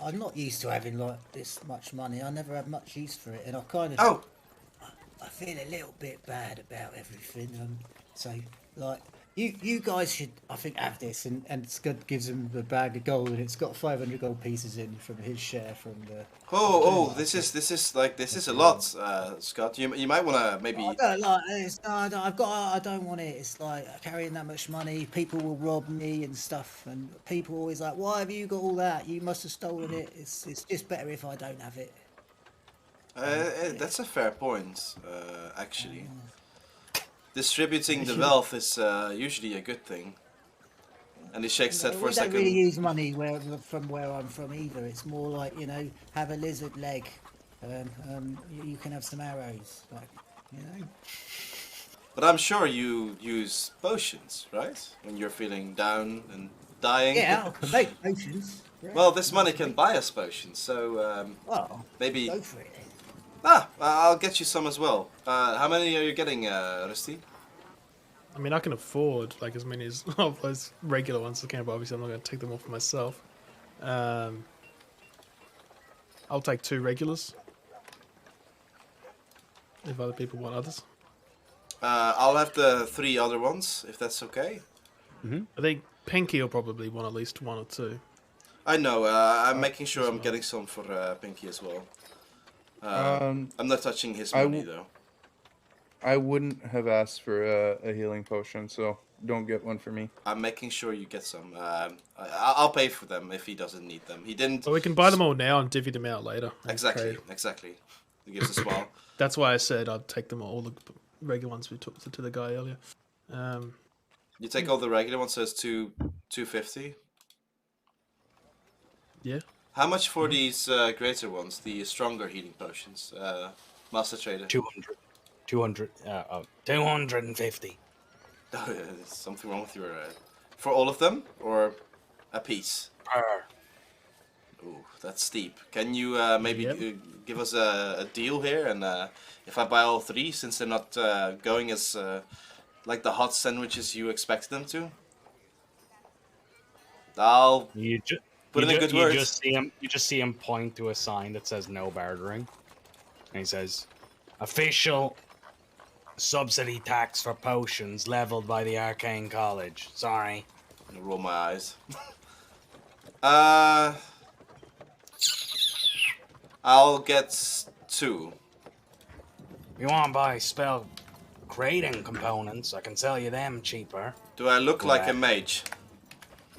I'm not used to having like this much money. I never had much use for it, and I kind of, Oh, I feel a little bit bad about everything. So, like, you guys should, I think, have this, and Scud gives him the bag of gold, and it's got 500 gold pieces in from his share from the. this is a lot, Scott. You might want to maybe. I don't like this. No, I don't want it. It's like carrying that much money. People will rob me and stuff, and people always like, "Why have you got all that? You must have stolen it." It's just better if I don't have it. That's a fair point, actually. Distributing the wealth is usually a good thing. And he shakes his head for a We second. don't really use money from where I'm from either. It's more like, have a lizard leg. You can have some arrows, like. But I'm sure you use potions, right? When you're feeling down and dying. Yeah, I can make potions. Right. Well, this money can buy us potions, so Well, maybe. go for it then. I'll get you some as well. How many are you getting, Rusty? I mean, I can afford like as many of those regular ones as I can, but obviously I'm not going to take them all for myself. I'll take 2 regulars. If other people want others. I'll have the 3 other ones, if that's okay. I think Pinky will probably want at least 1 or 2. I know. I'm making sure I'm getting some for Pinky as well. I'm not touching his money though. I wouldn't have asked for a healing potion, so don't get one for me. I'm making sure you get some. I'll pay for them if he doesn't need them. He didn't. But we can buy them all now and divvy them out later. and Exactly. trade. He gives a smile. That's why I said I'd take them all the regular ones we took to the guy earlier. You take all the regular ones, so it's 250. Yeah. How much for these greater ones, the stronger healing potions, Master Trader? 250. Oh, yeah, there's something wrong with your... for all of them, or a piece? Per. Ooh, that's steep. Can you maybe give us a deal here? And if I buy all 3, since they're not going as like the hot sandwiches you expected them to, I'll put in a good word. You just see him point to a sign that says no bartering, and he says, "Official subsidy tax for potions leveled by the Arcane College." Sorry. I'm gonna roll my eyes. I'll get 2. You want to buy spell grading components? I can sell you them cheaper. Do I look like a mage?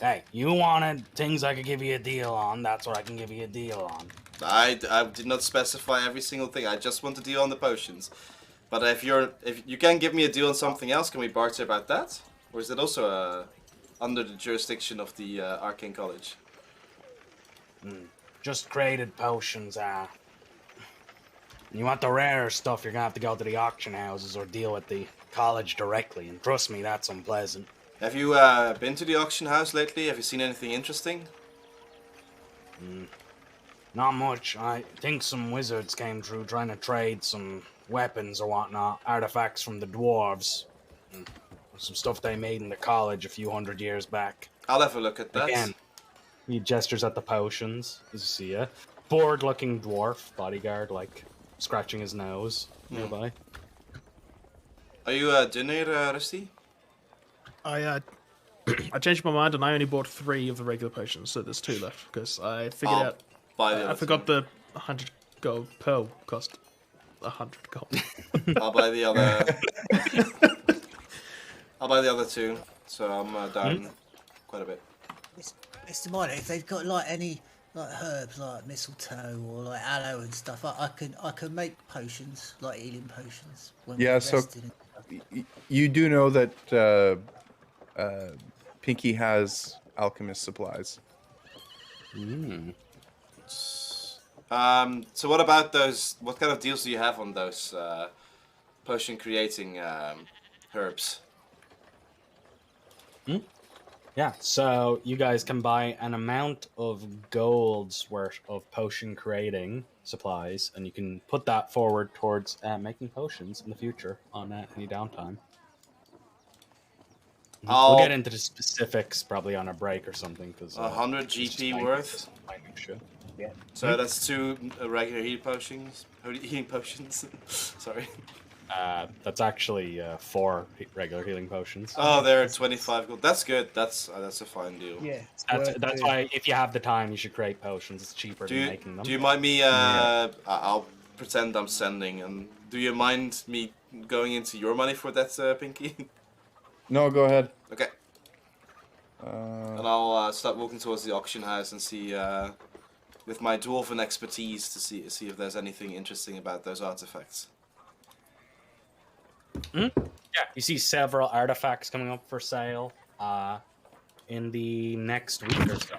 Hey, you wanted things I could give you a deal on. That's what I can give you a deal on. I did not specify every single thing. I just want a deal on the potions. But if you can give me a deal on something else, can we barter about that? Or is it also under the jurisdiction of the Arcane College? Just graded potions are You want the rarer stuff, you're gonna have to go to the auction houses or deal with the college directly. And trust me, that's unpleasant. Have you been to the auction house lately? Have you seen anything interesting? Not much. I think some wizards came through trying to trade some weapons or whatnot, artifacts from the dwarves. Some stuff they made in the college a few hundred years back. I'll have a look at that. Again, he gestures at the potions. As you see a bored-looking dwarf bodyguard, like, scratching his nose nearby. Are you dinner, Rusty? I changed my mind and I only bought 3 of the regular potions, so there's 2 left because I figured out. I forgot the 100 gold pearl cost 100 gold. I'll buy the other. I'll buy the other 2. So I'm down quite a bit. Mr. Minor, if they've got like any like herbs like mistletoe or like aloe and stuff, I can make potions like healing potions. When Yeah, we're so rested and stuff. you do know that Pinky has alchemist supplies. So what about those? What kind of deals do you have on those potion creating herbs? Yeah, so you guys can buy an amount of gold's worth of potion creating supplies, and you can put that forward towards making potions in the future on any downtime. We'll get into the specifics probably on a break or something, because 100 GP worth. Yeah. So that's 2 regular healing potions. Healing potions. Sorry. That's actually 4 regular healing potions. Oh, they're 25 gold. That's good. That's a fine deal. Yeah. That's why if you have the time, you should create potions. It's cheaper than making them. Do you mind me? I'll pretend I'm sending. And do you mind me going into your money for that, Pinky? No, go ahead. Okay. And I'll start walking towards the auction house and see, with my dwarven expertise, to see if there's anything interesting about those artifacts. Yeah, you see several artifacts coming up for sale in the next week or so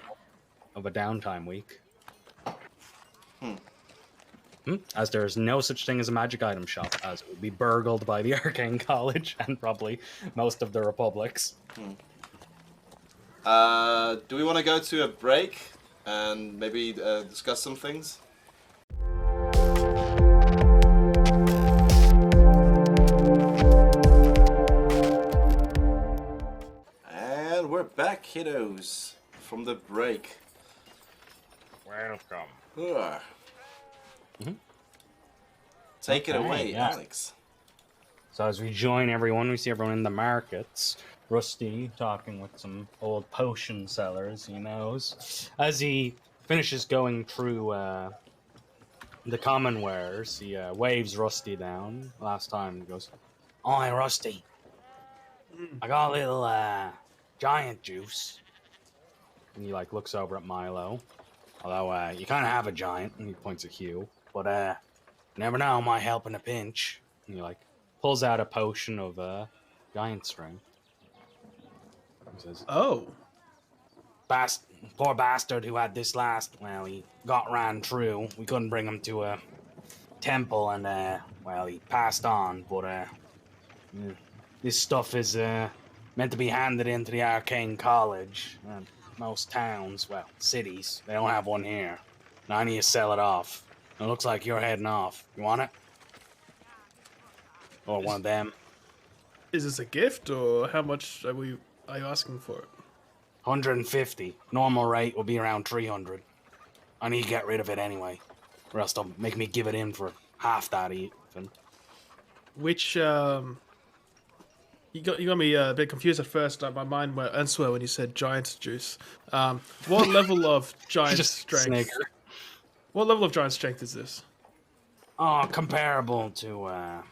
of a downtime week. As there's no such thing as a magic item shop, as it would be burgled by the Arcane College and probably most of the Republics. Do we want to go to a break and maybe discuss some things? And we're back, kiddos, from the break. Welcome. Take it Okay, away, yeah. Alex. So as we join everyone, we see everyone in the markets. Rusty talking with some old potion sellers he knows. As he finishes going through the common wares, he waves Rusty down. Last time he goes, "Oi, Rusty, I got a little giant juice." And he like looks over at Milo. Although you kind of have a giant, and he points at Hugh. But you never know, might help in a pinch. And he like pulls out a potion of giant strength. He says, Oh. Poor bastard who had this last, well, he got ran through. We couldn't bring him to a temple and, well, he passed on. But this stuff is meant to be handed into the Arcane College. And most towns, well, cities, they don't have one here. Now I need to sell it off. It looks like you're heading off. You want it? Or one of them? Is this a gift or how much are you asking for it? 150. Normal rate will be around 300. I need to get rid of it anyway, or else they'll make me give it in for half that even. Which you got me a bit confused at first. My mind went elsewhere when you said giant juice. What level of giant strength? Snigger. What level of giant strength is this? Oh, comparable to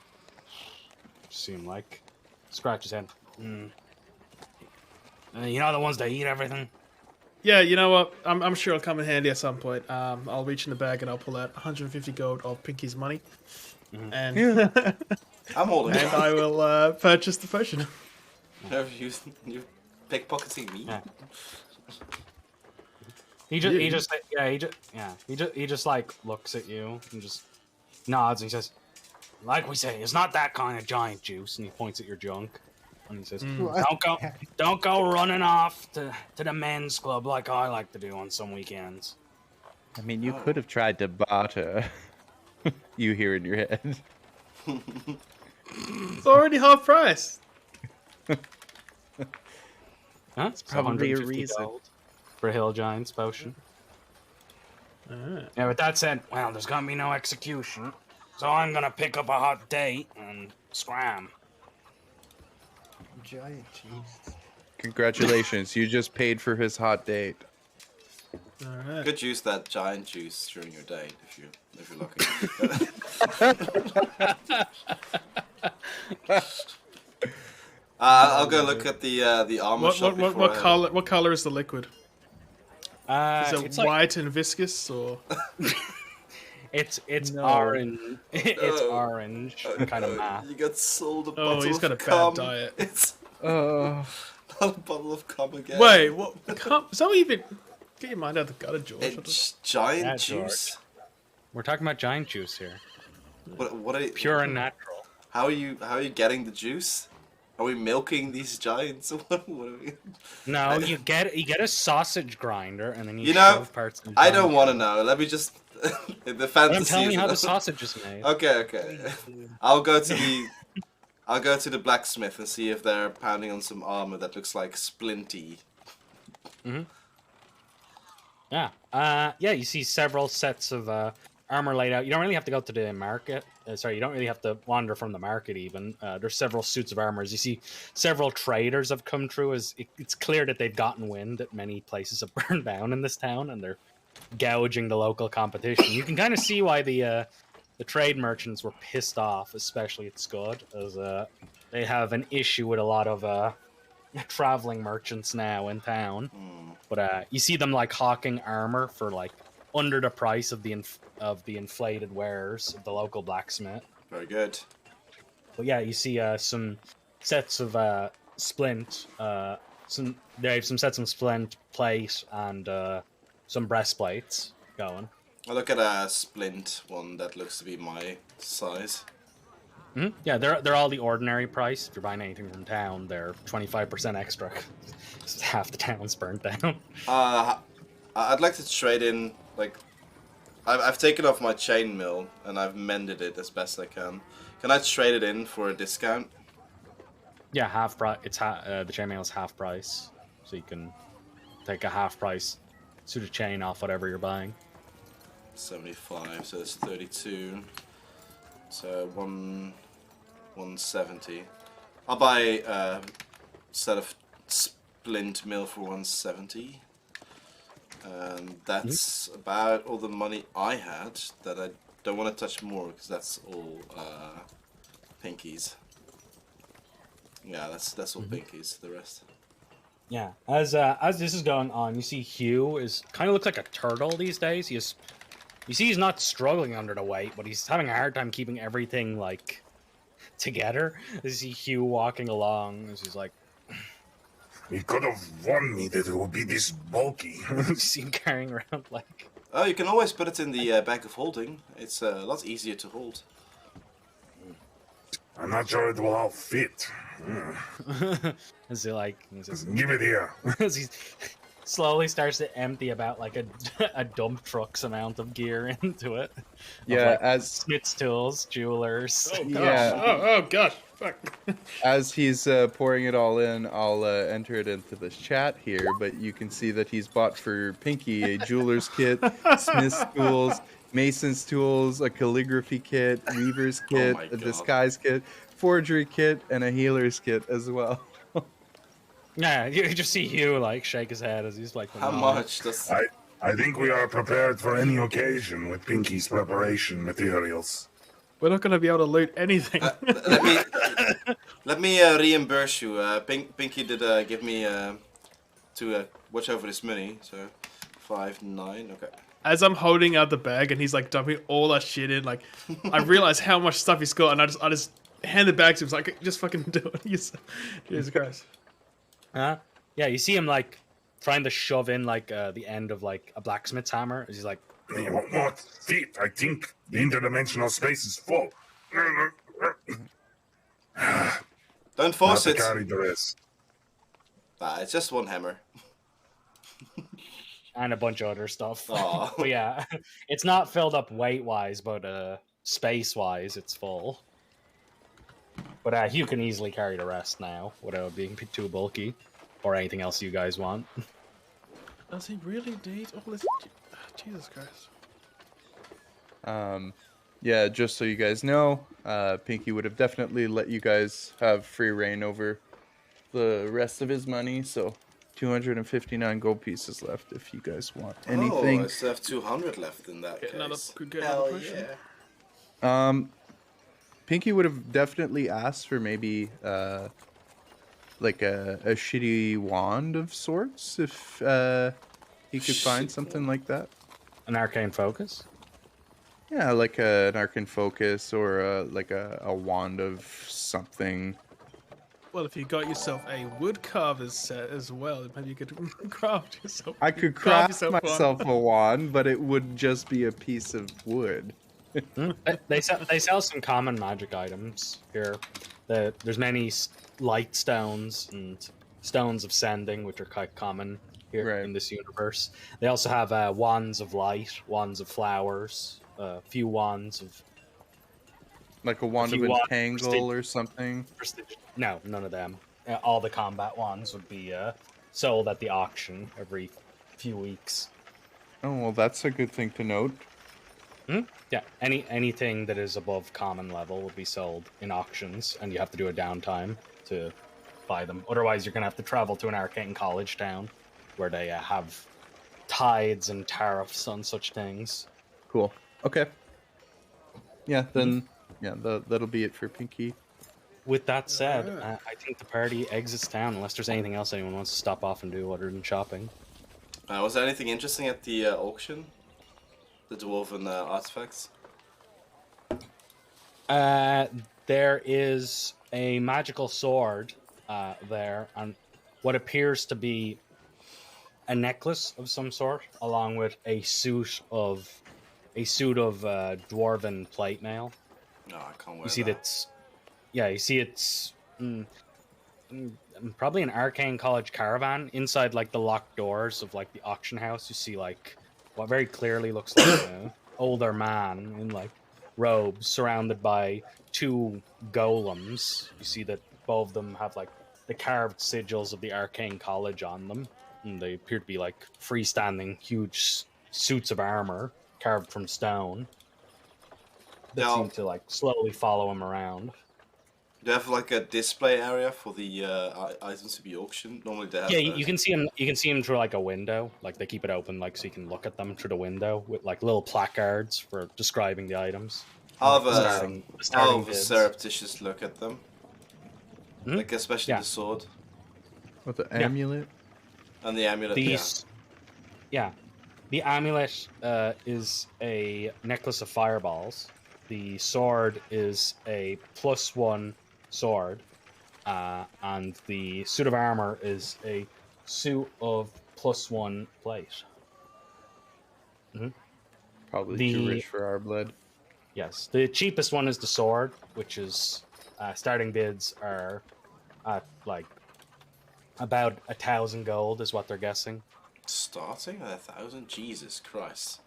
seem like. Scratch his head. You know the ones that eat everything? Yeah, you know what? I'm sure it'll come in handy at some point. I'll reach in the bag and I'll pull out 150 gold of Pinky's money, and I'm holding and I will purchase the potion. You're pickpocketing me. Yeah. He just like looks at you and just nods and he says, "Like we say, it's not that kind of giant juice." And he points at your junk, and he says, "Don't go running off to the men's club like I like to do on some weekends." I mean, you could have tried to barter. You hear in your head. It's already half price. Huh? It's probably a 150 reason. gold for Hill Giant's potion. Yeah, with that said, well, there's gonna be no execution, so I'm gonna pick up a hot date and scram. Giant juice. Congratulations, you just paid for his hot date. Alright. Could use that giant juice during your date if you're lucky. I'll go look at the armor shop. What color is the liquid? Is it It's white and viscous, or it's No. orange. It's orange, kind of matte. You got sold a oh, bottle he's got a of bad cum. diet. It's Oh, not a bottle of cum again. Wait, what? Someone even get your mind out of the gutter, George. It's giant Yeah, juice. We're talking about giant juice here, What are you, pure and natural. How are you getting the juice? Are we milking these giants? What are we? No, you get a sausage grinder and then you, You know, shove parts. Of the I giant don't want to juice. know. Let me just the But fantasy. I'm telling you how the is- sausage is made. Okay. I'll go to the blacksmith and see if they're pounding on some armor that looks like splinty. Yeah. Yeah, you see several sets of armor laid out. You don't really have to go to the market. You don't really have to wander from the market even. There's several suits of armors. You see several traders have come through. It's clear that they've gotten wind that many places have burned down in this town, and they're gouging the local competition. You can kind of see why the trade merchants were pissed off, especially at Scud, as they have an issue with a lot of traveling merchants now in town. But you see them like hawking armor for like under the price of the inflated wares of the local blacksmith. Very good. But yeah, you see some sets of splint, they have some sets of splint plate and some breastplates going. I look at a splint one that looks to be my size. Yeah, they're all the ordinary price. If you're buying anything from town, they're 25% extra. Half the town's burnt down. I'd like to trade in, like, I've taken off my chainmail and I've mended it as best I can. Can I trade it in for a discount? Yeah, half price. The chainmail is half price, so you can take a half price suit of chain off whatever you're buying. 75, so that's 32. So 170. I'll buy a set of splint mill for 170. That's about all the money I had. That I don't want to touch more because that's all pinkies. Yeah, that's all pinkies. The rest. Yeah, as this is going on, you see Hugh is kind of looks like a turtle these days. You see he's not struggling under the weight, but he's having a hard time keeping everything like together. You see Hugh walking along as he's like, He could have warned me that it would be this bulky. you see him carrying around like. Oh, you can always put it in the bag of holding. It's a lot easier to hold. I'm not sure it will all fit. As he like, Give it here. as he slowly starts to empty about like a dump truck's amount of gear into it. Yeah, like, as Smith's tools, jewelers. Oh gosh! Yeah. Oh gosh! Fuck. as he's pouring it all in, I'll enter it into the chat here. But you can see that he's bought for Pinky a jeweler's kit, smith's tools, mason's tools, a calligraphy kit, weaver's kit, my a God. disguise kit, forgery kit, and a healer's kit as well. Yeah, you just see Hugh like shake his head as he's like, How much does? I think we are prepared for any occasion with Pinky's preparation materials. We're not gonna be able to loot anything. Let me reimburse you. Pinky did give me to watch over this money. So 5-9. Okay. As I'm holding out the bag and he's like dumping all that shit in, like I realize how much stuff he's got, and I just hand it back to him. So like, just fucking do it. Jesus Christ. Yeah, you see him like trying to shove in like the end of like a blacksmith's hammer as he's like What feet? I think the interdimensional space is full. Don't force Not it. to carry the rest. It's just one hammer. And a bunch of other stuff. Aw. But yeah, it's not filled up weight-wise, but space-wise, it's full. But you can easily carry the rest now without being too bulky, or anything else you guys want. Does he really need all this? Jesus Christ. Yeah, just so you guys know, Pinky would have definitely let you guys have free reign over the rest of his money, so 259 gold pieces left if you guys want anything. Oh, I still have 200 left in that Get another, case. could get Hell another potion. yeah. Pinky would have definitely asked for maybe like a shitty wand of sorts if he could find something like that. An arcane focus? Yeah, like an arcane focus or like a wand of something. Well, if you got yourself a wood carver's set as well, maybe you could craft yourself. I could carve craft yourself myself a wand, but it would just be a piece of wood. They sell some common magic items here. There's many light stones and stones of sending, which are quite common here in this universe. They also have wands of light, wands of flowers, a few wands of... Like a wand of entangle or something? No, none of them. All the combat wands would be sold at the auction every few weeks. Oh, well, that's a good thing to note. Yeah, anything that is above common level would be sold in auctions, and you have to do a downtime to buy them. Otherwise, you're going to have to travel to an arcane college town where they have tides and tariffs on such things. Cool. Okay. Yeah, then that'll be it for Pinky. With that said, I think the party exits town unless there's anything else anyone wants to stop off and do other than shopping. Was there anything interesting at the auction? The dwarven artifacts? There is a magical sword there, and what appears to be a necklace of some sort, along with a suit of dwarven plate mail. No, I can't wear You see that. it's probably an arcane college caravan inside like the locked doors of like the auction house. You see like what very clearly looks like an older man in like robes surrounded by two golems. You see that both of them have like the carved sigils of the arcane college on them, and they appear to be like freestanding huge suits of armor carved from stone that seem to like slowly follow him around. Do you have like a display area for the items to be auctioned? Normally they have. Yeah, you can see him. You can see him through like a window. Like they keep it open, like so you can look at them through the window with like little placards for describing the items. I'll have a bids. surreptitious look at them. Like especially the sword. With the amulet? And the amulet. The amulet is a necklace of fireballs. The sword is a +1 sword, and the suit of armor is a suit of +1 plate. Probably too rich for our blood. Yes, the cheapest one is the sword, which is starting bids are at like about 1,000 gold is what they're guessing. Starting at 1,000? Jesus Christ.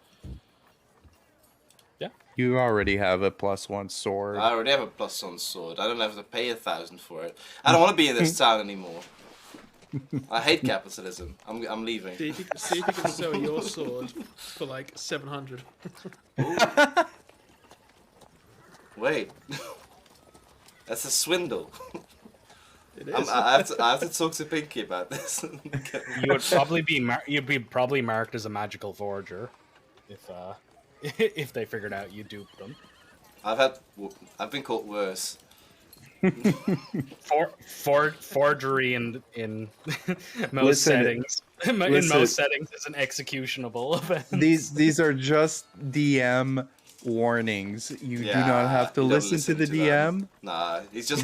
Yeah. You already have a +1 sword. I already have a +1 sword. I don't have to pay 1,000 for it. I don't want to be in this town anymore. I hate capitalism. I'm leaving. See if you can sell your sword for like 700. Wait. That's a swindle. It is. I have to talk to Pinky about this. You would probably be probably marked as a magical forger if they figured out you duped them. I've been caught worse. Forgery in most settings. In most settings is an executionable offense. These are just DM warnings. You do not have to listen to the DM. Nah, he's just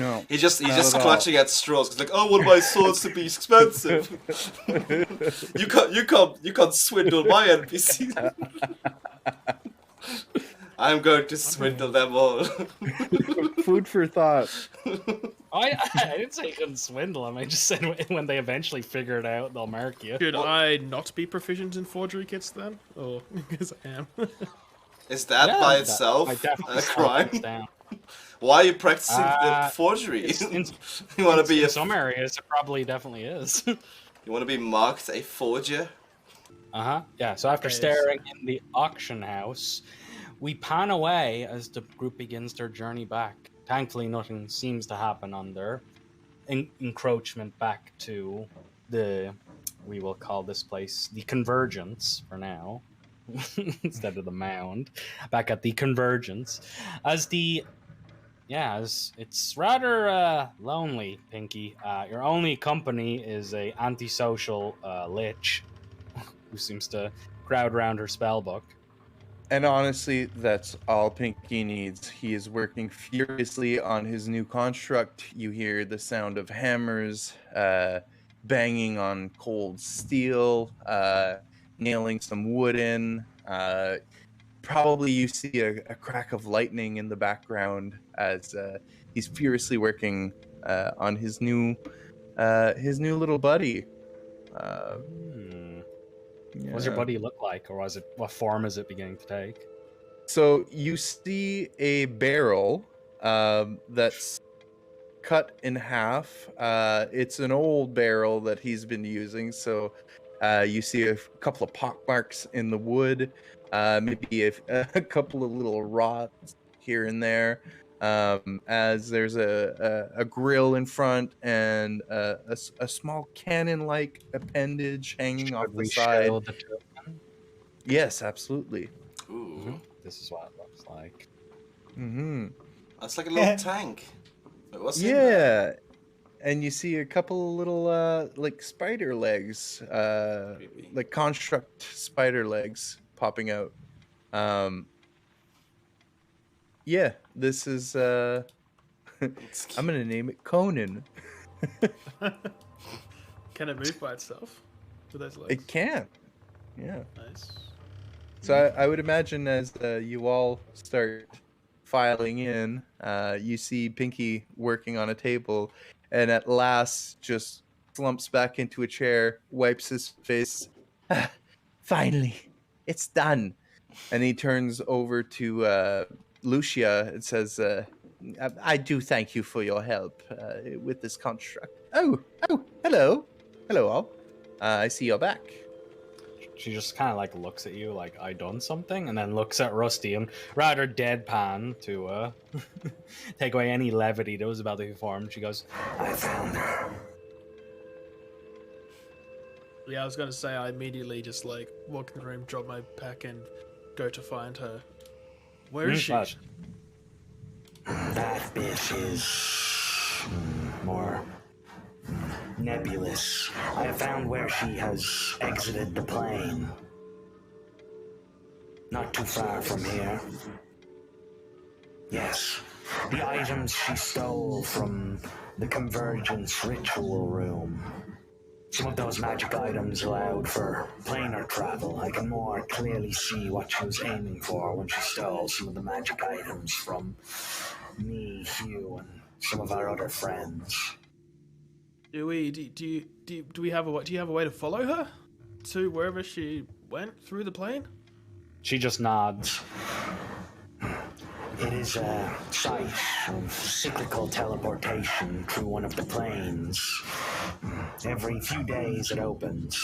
clutching at straws. He's like, oh, I want my swords to be expensive. you can't swindle my NPC. I'm going to swindle them all. Food for thought. I didn't say you couldn't swindle them. I just said when they eventually figure it out, they'll mark you. Should I not be proficient in forgery kits then? Or because I am. Is that Yeah, by I itself definitely a crime? slow down. Why are you practicing the Uh, forgery? in- You want to be In a some areas, it probably definitely is. you want to be marked a forger? Yeah, so after Okay, staring in the auction house, we pan away as the group begins their journey back. Thankfully, nothing seems to happen on their encroachment back to we will call this place the Convergence for now, instead of the Mound. Back at the Convergence. As it's rather lonely, Pinky. Your only company is a antisocial lich who seems to crowd around her spell book. And honestly, that's all Pinky needs. He is working furiously on his new construct. You hear the sound of hammers banging on cold steel, nailing some wood in. Probably you see a crack of lightning in the background as he's furiously working on his new little buddy. What does your Yeah. buddy look like, or what form is it beginning to take? So you see a barrel that's cut in half. It's an old barrel that he's been using, so you see a couple of pock marks in the wood, maybe a couple of little rots here and there. As there's a grill in front and a small cannon-like appendage hanging off Should the we side. show the token? Yes, absolutely. Ooh, This is what it looks like. Mm-hmm. that's like a little tank. Wait, what's in there? Yeah, and you see a couple of little like spider legs, Creepy. like construct spider legs popping out. Yeah, this is It's I'm gonna name it Conan. Can it move by itself? With those legs? It can. Yeah. Nice. So I would imagine as you all start filing in, you see Pinky working on a table, and at last just slumps back into a chair, wipes his face. "Ah, finally, it's done." And he turns over to Lucia and says, I do thank you for your help with this construct. Oh, hello all. I see you're back. She just kind of like looks at you like I done something, and then looks at Rusty and rather deadpan to take away any levity that was about to be formed. She goes, I found her. Yeah, I was gonna say I immediately just like walk in the room, drop my pack, and go to find her. Where is she? But That bitch is more nebulous. I have found where she has exited the plane. Not too far from here. Yes, the items she stole from the Convergence ritual room. Some of those magic items allowed for planar travel. I can more clearly see what she was aiming for when she stole some of the magic items from me, Hugh, and some of our other friends. Do we have a way to follow her to wherever she went through the plane? she just nods. It is a site of cyclical teleportation through one of the planes. Every few days it opens.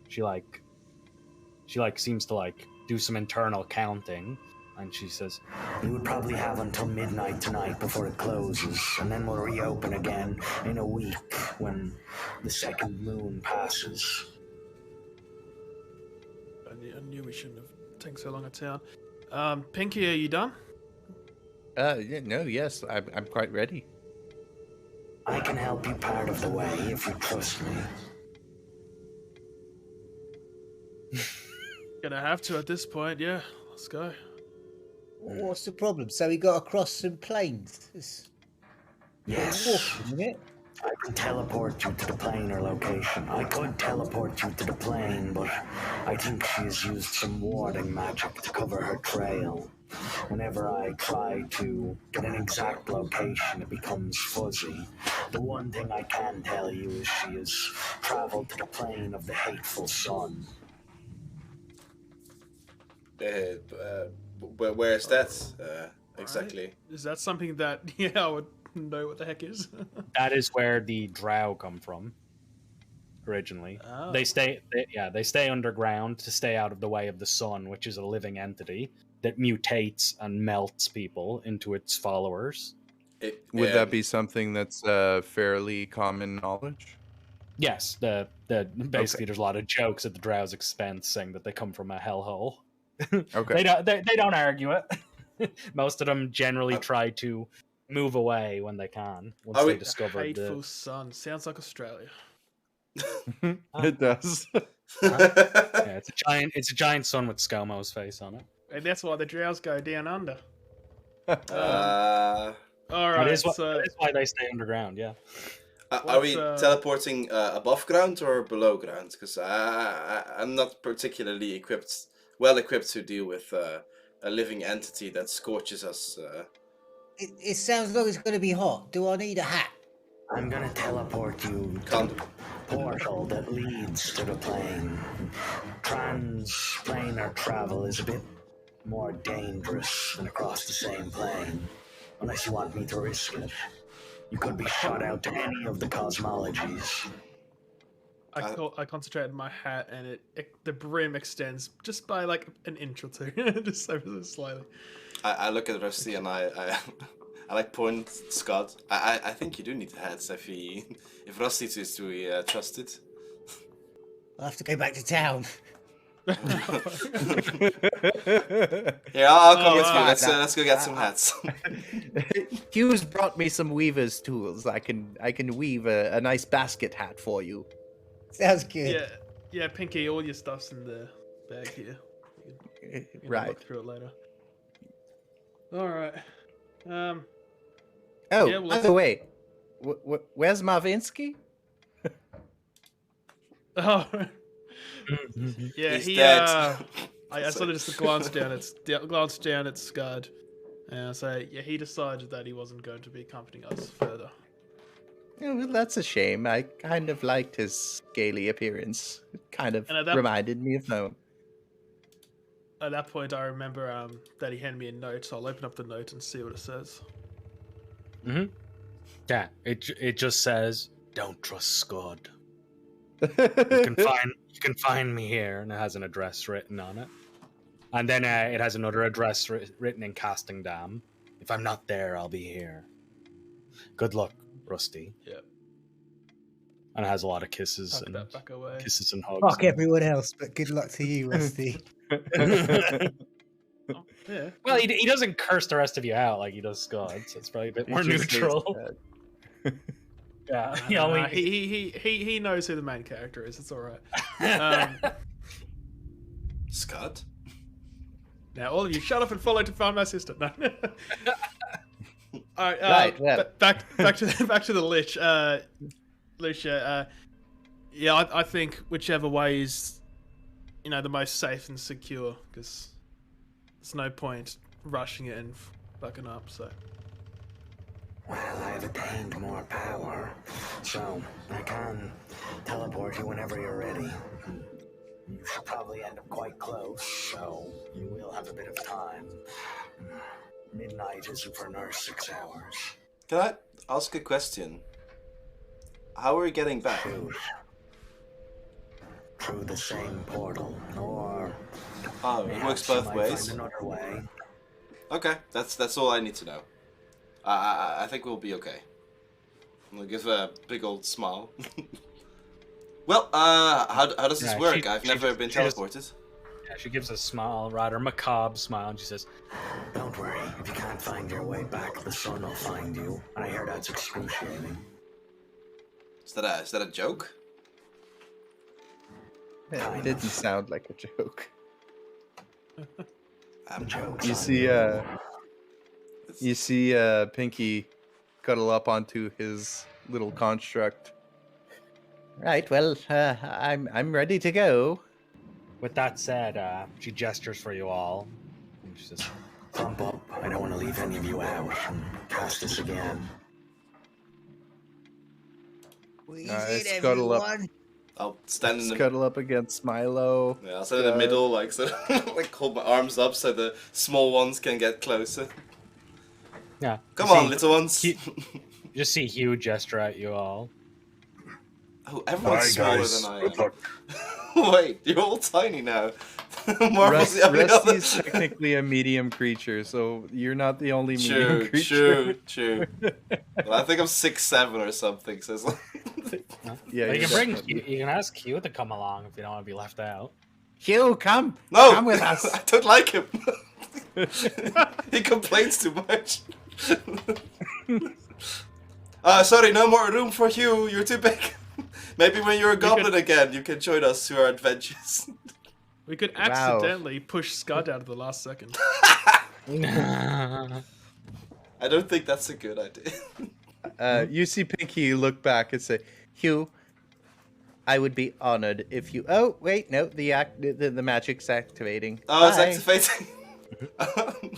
She seems to like do some internal counting, and she says, We would probably have until midnight tonight before it closes, and then we'll reopen again in a week when the second moon passes. I knew we shouldn't have taken so long at town. Pinky, are you done? Yes, I'm quite ready. I can help you part of the way if you trust me. Gonna have to at this point, yeah. Let's go. What's the problem? So we got across some plains. It's Yes. walking, isn't it? I could teleport you to the plane or location. I could teleport you to the plane, but I think she's used some warding magic to cover her trail. Whenever I try to get an exact location, it becomes fuzzy. The one thing I can tell you is she has traveled to the plane of the hateful sun. Where's that exactly? Is that something that I would know what the heck is? That is where the drow come from. Originally, Oh. they stay underground to stay out of the way of the sun, which is a living entity that mutates and melts people into its followers. Would that be something that's fairly common knowledge? Yes, basically there's a lot of jokes at the drow's expense, saying that they come from a hellhole. Okay. They don't argue it. Most of them generally try to move away when they can once they discover Hateful Sun sounds like Australia. It does. Yeah, it's a giant sun with ScoMo's face on it. And that's why the drows go down under. Uh, All right, That is so why they stay underground. Yeah. are we teleporting above ground or below ground? Because I'm not particularly well equipped to deal with a living entity that scorches us. It sounds like it's going to be hot. Do I need a hat? I'm gonna teleport you to Condom. the portal that leads to the plane. Transplanar travel is a bit more dangerous than across the same plane. Unless you want me to risk it. You could be shot out to any of the cosmologies. I concentrated my hat, and the brim extends just by like an inch or two, just ever so slightly. I look at Rusty and I like point Scott. I think you do need hats if Rusty is to be trusted. I'll have to go back to town. Yeah, I'll come with you. Let's go get some hats. Hugh's brought me some weaver's tools. I can weave a nice basket hat for you. Sounds good. Yeah, Pinky, all your stuff's in the bag here. You can Right. look through it later. All right. Oh, yeah, well, by the way, where's Marvinsky? Oh. Yeah, He's he. dead. I sort of just glanced down at Scud, and I say, yeah, he decided that he wasn't going to be accompanying us further. Yeah, well, that's a shame. I kind of liked his scaly appearance. It kind of reminded me of home. At that point, I remember that he handed me a note, so I'll open up the note and see what it says. Mm-hmm. Yeah, it just says, "Don't trust Scud. You can find me here," and it has an address written on it. And then it has another address written in casting dam. "If I'm not there, I'll be here. Good luck, Rusty." Yeah. And it has a lot of kisses and back away. kisses and hugs. Fuck everyone else, but good luck to you, Rusty. Yeah. Well, he doesn't curse the rest of you out like he does Scud, so it's probably a bit more neutral. Yeah, he knows who the main character is. It's all right. Scott. Now, all of you, shut up and follow to find my sister. No. All right. Right, well. Back to the lich. Lucia. Yeah, I think whichever way is, the most safe and secure, because there's no point rushing it and fucking up. So. Well, I've attained more power, so I can teleport you whenever you're ready. You should probably end up quite close, so you will have a bit of time. Midnight isn't for another 6 hours. Can I ask a question? How are we getting back? Through the same portal, or It works both ways. find another way. Okay, that's all I need to know. I think we'll be okay. I'm gonna give a big old smile. Well, how does this work? I've never been teleported. She gives a smile, rather macabre smile, and she says, Don't worry, if you can't find your way back, the sun will find you. I hear that's excruciating. Is that a joke? It didn't sound like a joke. Jokes. You see Pinky cuddle up onto his little construct. Right. Well, I'm ready to go. With that said, she gestures for you all. And she says, Bump up. I don't want to leave any of you out and cast this again. Squeeze I in, scuttle up. everyone. I'll stand in the Scuttle up against Milo. yeah, I'll stand in the middle, like so, like hold my arms up so the small ones can get closer. yeah. Come You on, see- little ones. You just see Hugh gesture at you all. Oh, everyone's Bye, smaller guys. than I Good am. luck. Wait, you're all tiny now. Marvel's the only Rusty's other. technically a medium creature, so you're not the only medium creature. True. Well, I think I'm 6'7" or something. So it's like Yeah, Well, you you're can bring. definitely- You can ask Hugh to come along if you don't want to be left out. Hugh, come. no, Come with us. I don't like him. He complains too much. Sorry, no more room for Hugh. You're too big. Maybe when you're a goblin again, you can join us to our adventures. We could accidentally push Scud out of the last second. I don't think that's a good idea. You see Pinky look back and say, Hugh, I would be honored if you... Oh, wait, no, the magic's activating. Oh, it's Bye. activating.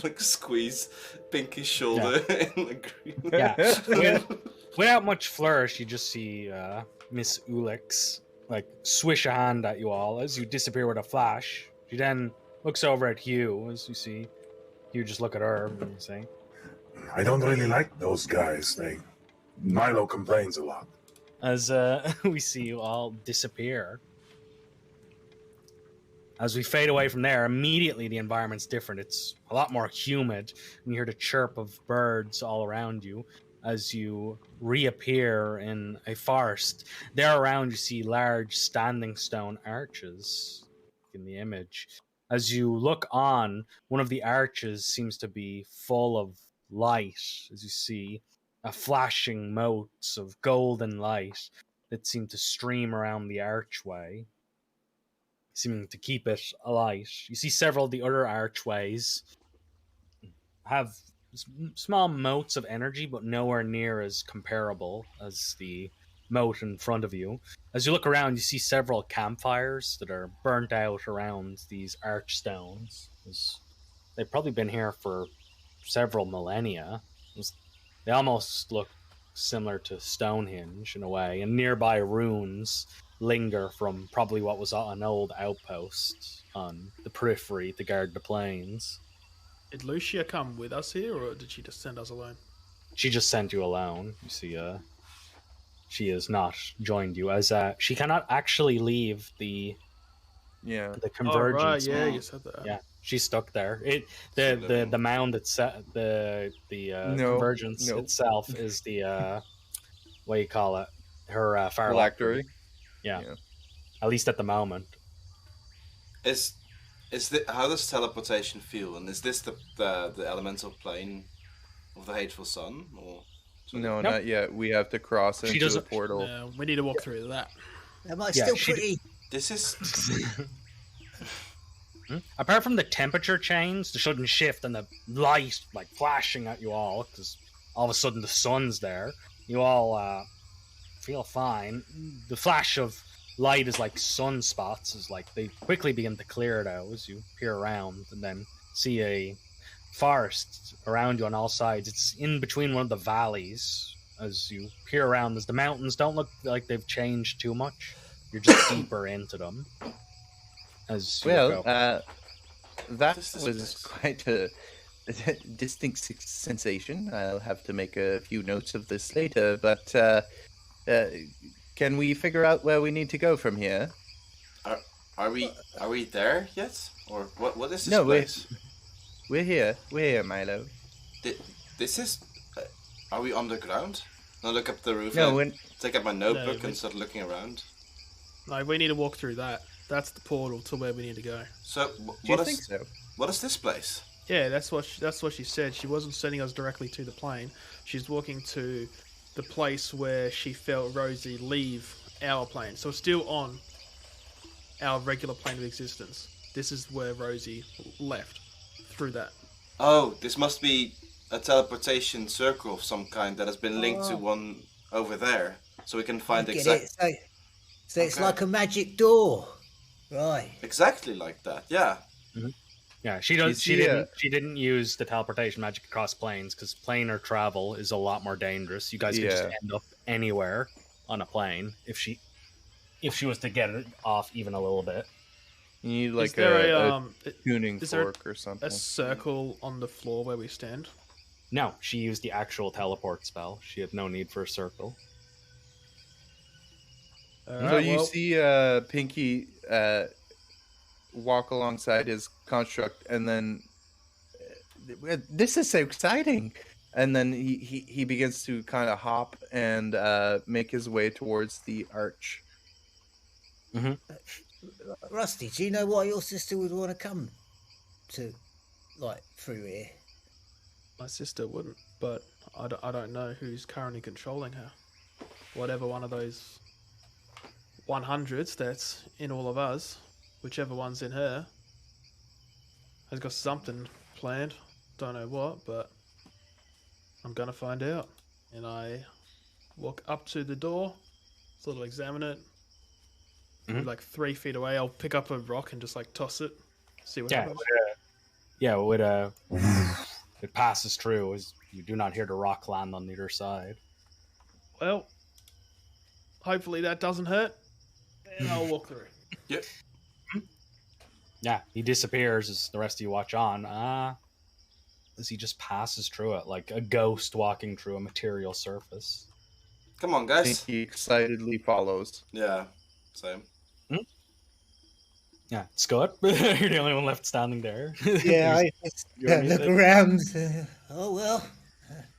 Like squeeze Pinky's shoulder in the green. Yeah. Without much flourish, you just see Miss Ulix like swish a hand at you all as you disappear with a flash. She then looks over at Hugh as you see Hugh just look at her and say, I don't really like those guys. Milo complains a lot. as we see you all disappear. As we fade away from there, immediately the environment's different. It's a lot more humid, and you hear the chirp of birds all around you as you reappear in a forest. There around you see large standing stone arches in the image. As you look on, one of the arches seems to be full of light, as you see flashing motes of golden light that seem to stream around the archway, seeming to keep it alight. You see several of the other archways have small motes of energy, but nowhere near as comparable as the moat in front of you. As you look around, you see several campfires that are burnt out around these archstones. They've probably been here for several millennia. They almost look similar to Stonehenge in a way, and nearby ruins linger from probably what was an old outpost on the periphery to guard the plains. Did Lucia come with us here, or did she just send us alone? She just sent you alone. You see, she has not joined you, as she cannot actually leave the convergence. Oh, right, yeah, you said that. Yeah, she's stuck there. The mound itself, the convergence itself is the what do you call it? Her phylactery. Yeah. At least at the moment. How does teleportation feel? And is this the elemental plane of the hateful sun? Or no, not yet. We have to cross into the portal. No, we need to walk through that. Am I still pretty? This is. Apart from the temperature change, the sudden shift, and the light like flashing at you all, because all of a sudden the sun's there, you all feel fine. The flash of light is like sunspots, is like they quickly begin to clear it out as you peer around, and then see a forest around you on all sides. It's in between one of the valleys. As you peer around, as the mountains don't look like they've changed too much, you're just deeper into them. As that was quite a distinct sensation. I'll have to make a few notes of this later, but can we figure out where we need to go from here? Are we there yet? Or what is this place? We're here. We're here, Milo. This is... are we underground? I'll look up the roof and take out my notebook and start looking around. No, we need to walk through that. That's the portal to where we need to go. So, Do you think so? What is this place? Yeah, that's what she said. She wasn't sending us directly to the plane. She's walking to the place where she felt Rosy leave our plane. So it's still on our regular plane of existence. This is where Rosy left, through that. Oh, this must be a teleportation circle of some kind that has been linked to one over there, so we can I find get exact it. So it's Okay. like a magic door, right? exactly like that. Yeah. Yeah, You see, she didn't use the teleportation magic across planes because planar travel is a lot more dangerous. You guys could just Yeah. end up anywhere on a plane if she was to get it off even a little bit. You need Is like there a tuning is there fork or something. a circle on the floor where we stand? No, she used the actual teleport spell. She had no need for a circle. Alright, So you well, see Pinky walk alongside his construct, and then this is so exciting. And then he begins to kind of hop and make his way towards the arch. Rusty, do you know why your sister would want to come to, like, through here? my sister wouldn't, but I don't know who's currently controlling her. Whatever one of those 100s that's in all of us, whichever one's in her, has got something planned. Don't know what, but I'm gonna find out. And I walk up to the door, sort of examine it. Like 3 feet away, I'll pick up a rock and just like toss it, see what happens. It passes through as you do not hear the rock land on either side. Well, hopefully that doesn't hurt. And I'll walk through. Yep. Yeah, he disappears as the rest of you watch on. As he just passes through it like a ghost walking through a material surface. Come on, guys. Pinky excitedly follows. Yeah. Same. Yeah, Scott, you're the only one left standing there. Yeah, I just look around. Oh well,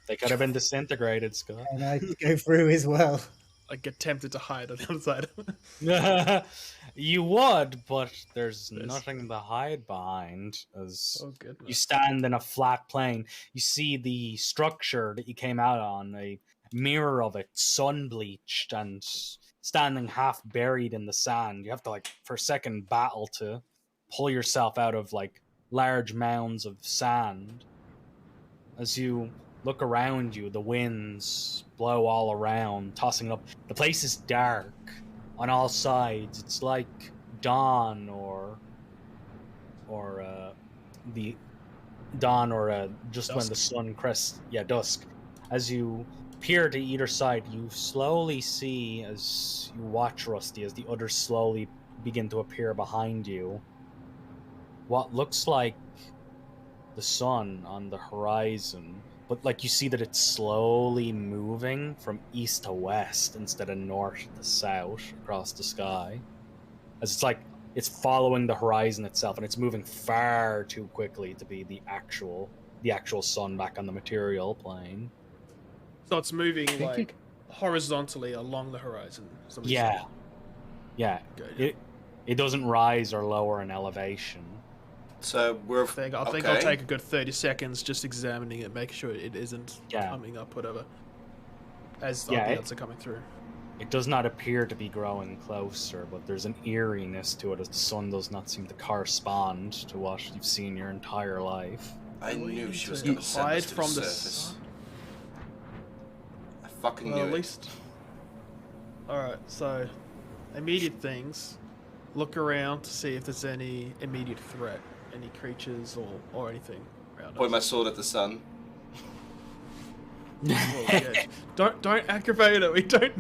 They could have been disintegrated, Scott. and I go through as well. I get tempted to hide on the other side. You would, but there's nothing to hide behind. As Oh, goodness. you stand in a flat plane, you see the structure that you came out on, a mirror of it, sun bleached and standing half buried in the sand. You have to, like, for a second battle to pull yourself out of, like, large mounds of sand. As you look around you, the winds blow all around, tossing up. The place is dark on all sides. It's like dawn or the dawn or just Dusk. when the sun crests. Yeah, dusk. As you peer to either side, you slowly see, as you watch Rusty, as the others slowly begin to appear behind you, what looks like the sun on the horizon, but like you see that it's slowly moving from east to west instead of north to south across the sky, as it's like it's following the horizon itself, and it's moving far too quickly to be the actual sun back on the material plane. So it's moving like horizontally along the horizon. somebody Yeah, said. yeah. Okay. It doesn't rise or lower in elevation. So we're I think I'll okay. take a good 30 seconds just examining it, making sure it isn't coming up, whatever, as the odds are coming through. It does not appear to be growing closer, but there's an eeriness to it as the sun does not seem to correspond to what you've seen your entire life. I We knew need she was to going to send hide us to from the the surface. I fucking Well, knew at it. least. Alright, so immediate things. Look around to see if there's any immediate threat, any creatures or anything around Point my us. sword at the sun. Well, yeah, don't aggravate it. We don't.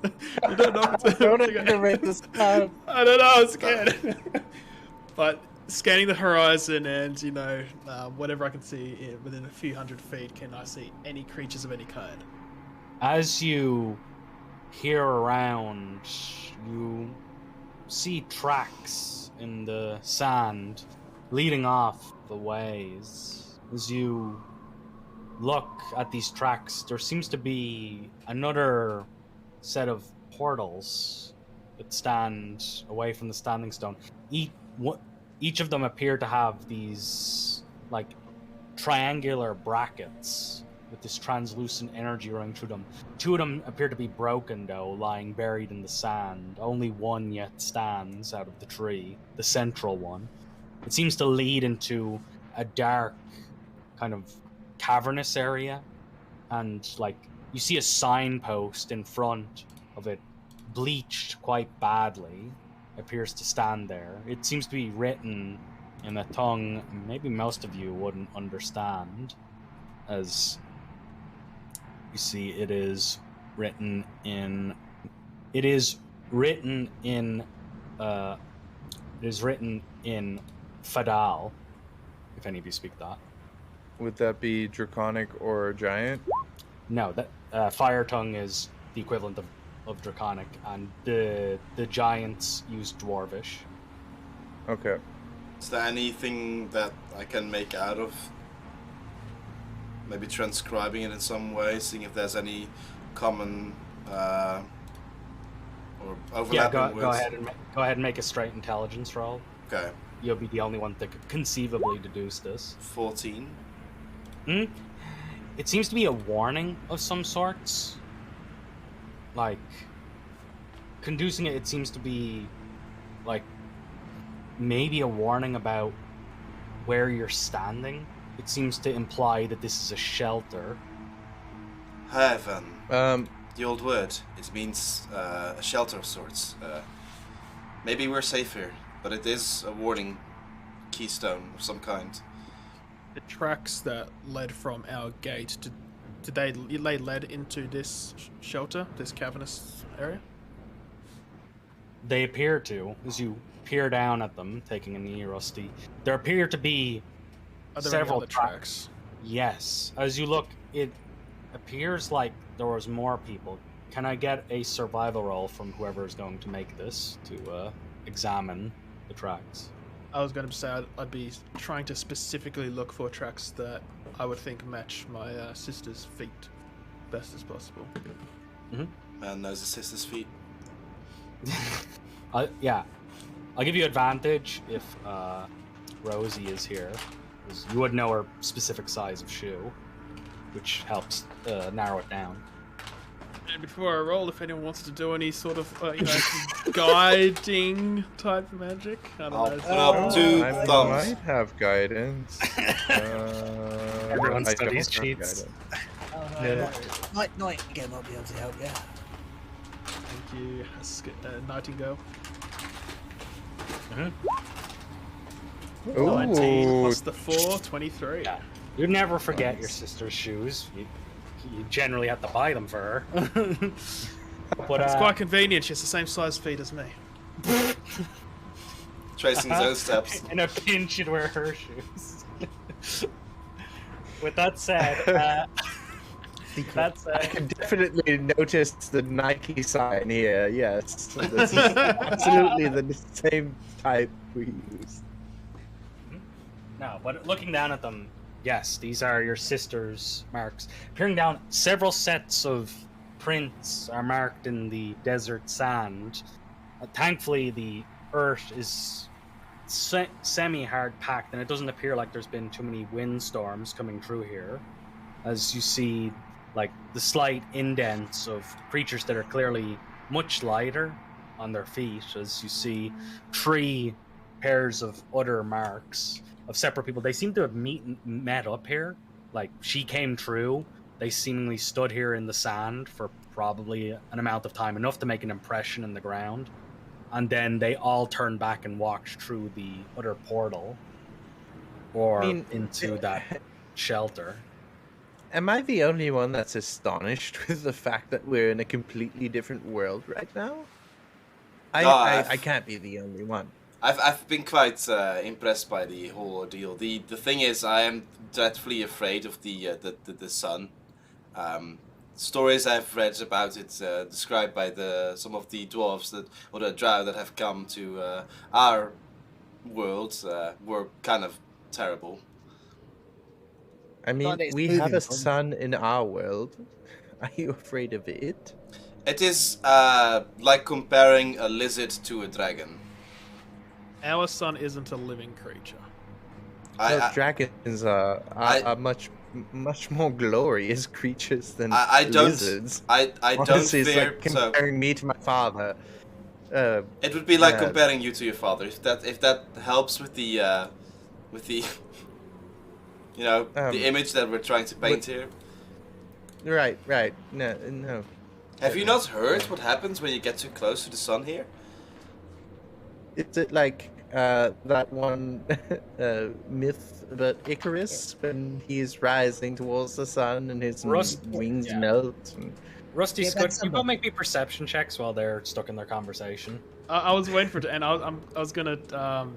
You don't know. Don't aggravate this time. I don't know. I'm scared. But scanning the horizon and whatever I can see within a few hundred feet, can I see any creatures of any kind? As you peer around, you see tracks in the sand leading off the ways. As you look at these tracks, there seems to be another set of portals that stand away from the standing stone. Each of them appear to have these like triangular brackets with this translucent energy running through them. Two of them appear to be broken, though, lying buried in the sand. Only one yet stands out of the tree, the central one. It seems to lead into a dark, kind of cavernous area, and like you see a signpost in front of it, bleached quite badly, appears to stand there. It seems to be written in a tongue maybe most of you wouldn't understand, as you see it is written in Fadal, if any of you speak that. Would that be Draconic or Giant? No, that Fire Tongue is the equivalent of Draconic, and the Giants use Dwarvish. Okay. Is there anything that I can make out of? Maybe transcribing it in some way, seeing if there's any common or overlapping words. Go ahead and make a straight intelligence roll. Okay. You'll be the only one that could conceivably deduce this. 14. It seems to be a warning of some sorts. Like, conducing it seems to be, like, maybe a warning about where you're standing. It seems to imply that this is a shelter. Heaven. The old word. It means a shelter of sorts. Maybe we're safe here, but it is a warning keystone of some kind. The tracks that led from our gate, did they led into this shelter, this cavernous area? They appear to, as you peer down at them, taking a knee, Rusty. There appear to be several other tracks. Yes. As you look, it appears like there was more people. Can I get a survival roll from whoever is going to make this to examine the tracks? I was going to say I'd be trying to specifically look for tracks that I would think match my sister's feet best as possible. Man knows his sister's feet. Yeah. I'll give you advantage if Rosy is here. You would know her specific size of shoe, which helps narrow it down. And before I roll, if anyone wants to do any sort of guiding type of magic, I don't know. Put up 2 I thumbs. might have guidance. Everyone I studies don't have cheats. guidance. Nightingale might be able to help you. Thank you, Nightingale. Ooh. 19 plus the 4, 23. Yeah. You never forget your sister's shoes. You generally have to buy them for her. But It's quite convenient, she has the same size feet as me. Tracing his own steps. in a pinch, she'd wear her shoes. With that said, I can definitely notice the Nike sign here. Yes, this is absolutely the same type we use. No, but looking down at them, yes, these are your sister's marks. Peering down, several sets of prints are marked in the desert sand. Thankfully, the earth is semi-hard packed, and it doesn't appear like there's been too many windstorms coming through here. As you see, like, the slight indents of creatures that are clearly much lighter on their feet, as you see 3 pairs of other marks of separate people. They seem to have met up here. Like, she came through. They seemingly stood here in the sand for probably an amount of time, enough to make an impression in the ground. And then they all turned back and walked through the other portal. Or into that shelter. Am I the only one that's astonished with the fact that we're in a completely different world right now? I can't be the only one. I've been quite impressed by the whole ordeal. The thing is, I am dreadfully afraid of the sun. Stories I've read about it described by some of the dwarves or the drow that have come to our world were kind of terrible. I mean, we have a sun in our world. Are you afraid of it? It is like comparing a lizard to a dragon. Our sun isn't a living creature. Dragons are much more glorious creatures than lizards. I don't Honestly, fear. it's like comparing me to my father. It would be like comparing you to your father. If that helps with the the image that we're trying to paint here. Right. No. Have you not heard what happens when you get too close to the sun here? Is it like that one myth about Icarus when he's rising towards the sun and his wings melt? And... Rusty, Yeah, Scott, that's can you both make me perception checks while they're stuck in their conversation? I was waiting for it, and I was gonna.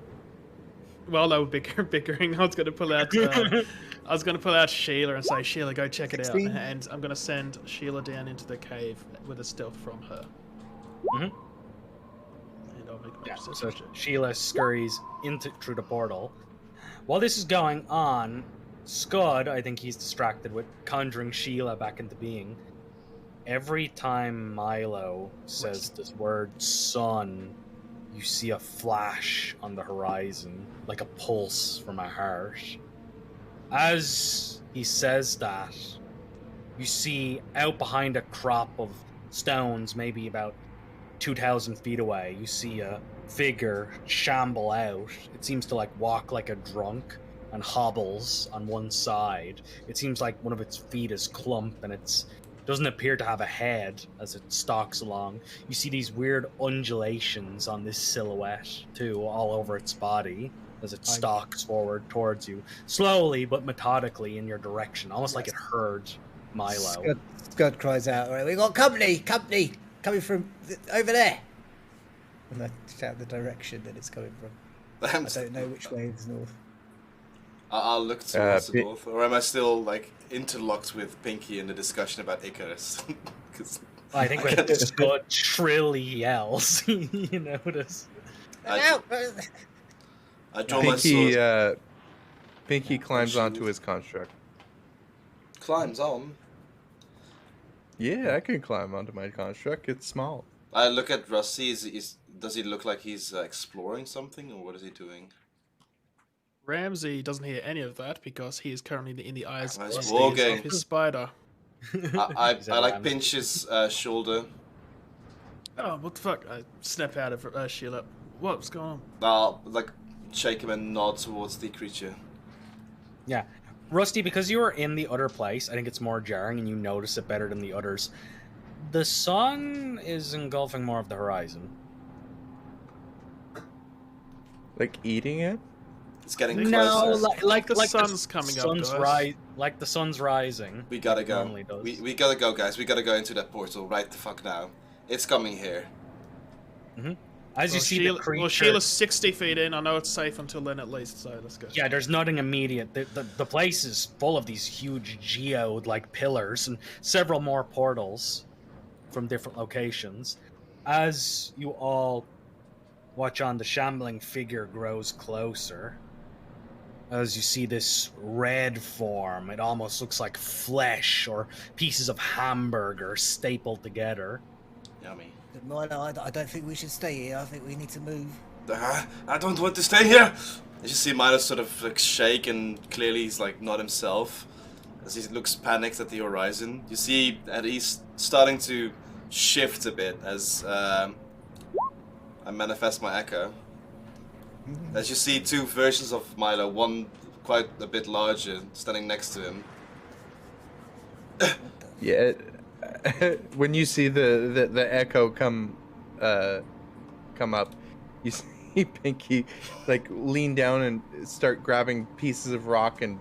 While they were bickering, I was gonna pull out. I was gonna pull out Sheila and say, "Sheila, go check it out." 16. And I'm gonna send Sheila down into the cave with a stealth from her. Mm-hmm. And I'll make my Yeah, perception so check. Sheila scurries through the portal. While this is going on, Scud, I think he's distracted with conjuring Sheila back into being. Every time Milo says this word sun, you see a flash on the horizon, like a pulse from a heart. As he says that, you see out behind a crop of stones, maybe about 2,000 feet away, you see a figure shamble out. It seems to walk like a drunk and hobbles on one side. It seems like one of its feet is clumped and it doesn't appear to have a head as it stalks along. You see these weird undulations on this silhouette too, all over its body as it stalks forward towards you, slowly but methodically in your direction, almost like it heard Milo. Scud cries out, "Right, we got company coming from over there." And I shout the direction that it's coming from. I don't know which way is north. I'll look towards the north, or am I still interlocked with Pinky in the discussion about Icarus? I think when Scud shrilly yells, you notice. I draw my sword. Pinky climbs onto his construct. Climbs on? Yeah, I can climb onto my construct. It's small. I look at Rosy. Does he look like he's exploring something, or what is he doing? Ramsey doesn't hear any of that because he is currently in the eyes of walking. his spider. I pinch his shoulder. Oh, what the fuck? I snap out of Sheila. What's going on? I'll shake him and nod towards the creature. Yeah. Rusty, because you were in the other place, I think it's more jarring and you notice it better than the others. The sun is engulfing more of the horizon. Like eating it? It's getting closer. No, like the sun's coming up, guys. Like the sun's rising. We gotta go. Normally does. We gotta go, guys. We gotta go into that portal right the fuck now. It's coming here. Mm-hmm. As you see the creature... Well, Sheila's 60 feet in. I know it's safe until then at least, so let's go. Yeah, there's nothing immediate. The place is full of these huge geode-like pillars and several more portals from different locations. As you all watch on, the shambling figure grows closer. As you see this red form, it almost looks like flesh or pieces of hamburger stapled together. Yummy. Milo, I don't think we should stay here. I think we need to move. I don't want to stay here. You just see Milo sort of shake, and clearly he's not himself. As he looks panicked at the horizon, you see that he's starting to shift a bit as I manifest my echo. As you see two versions of Milo, one quite a bit larger, standing next to him. Yeah, when you see the echo come up, you see Pinky lean down and start grabbing pieces of rock and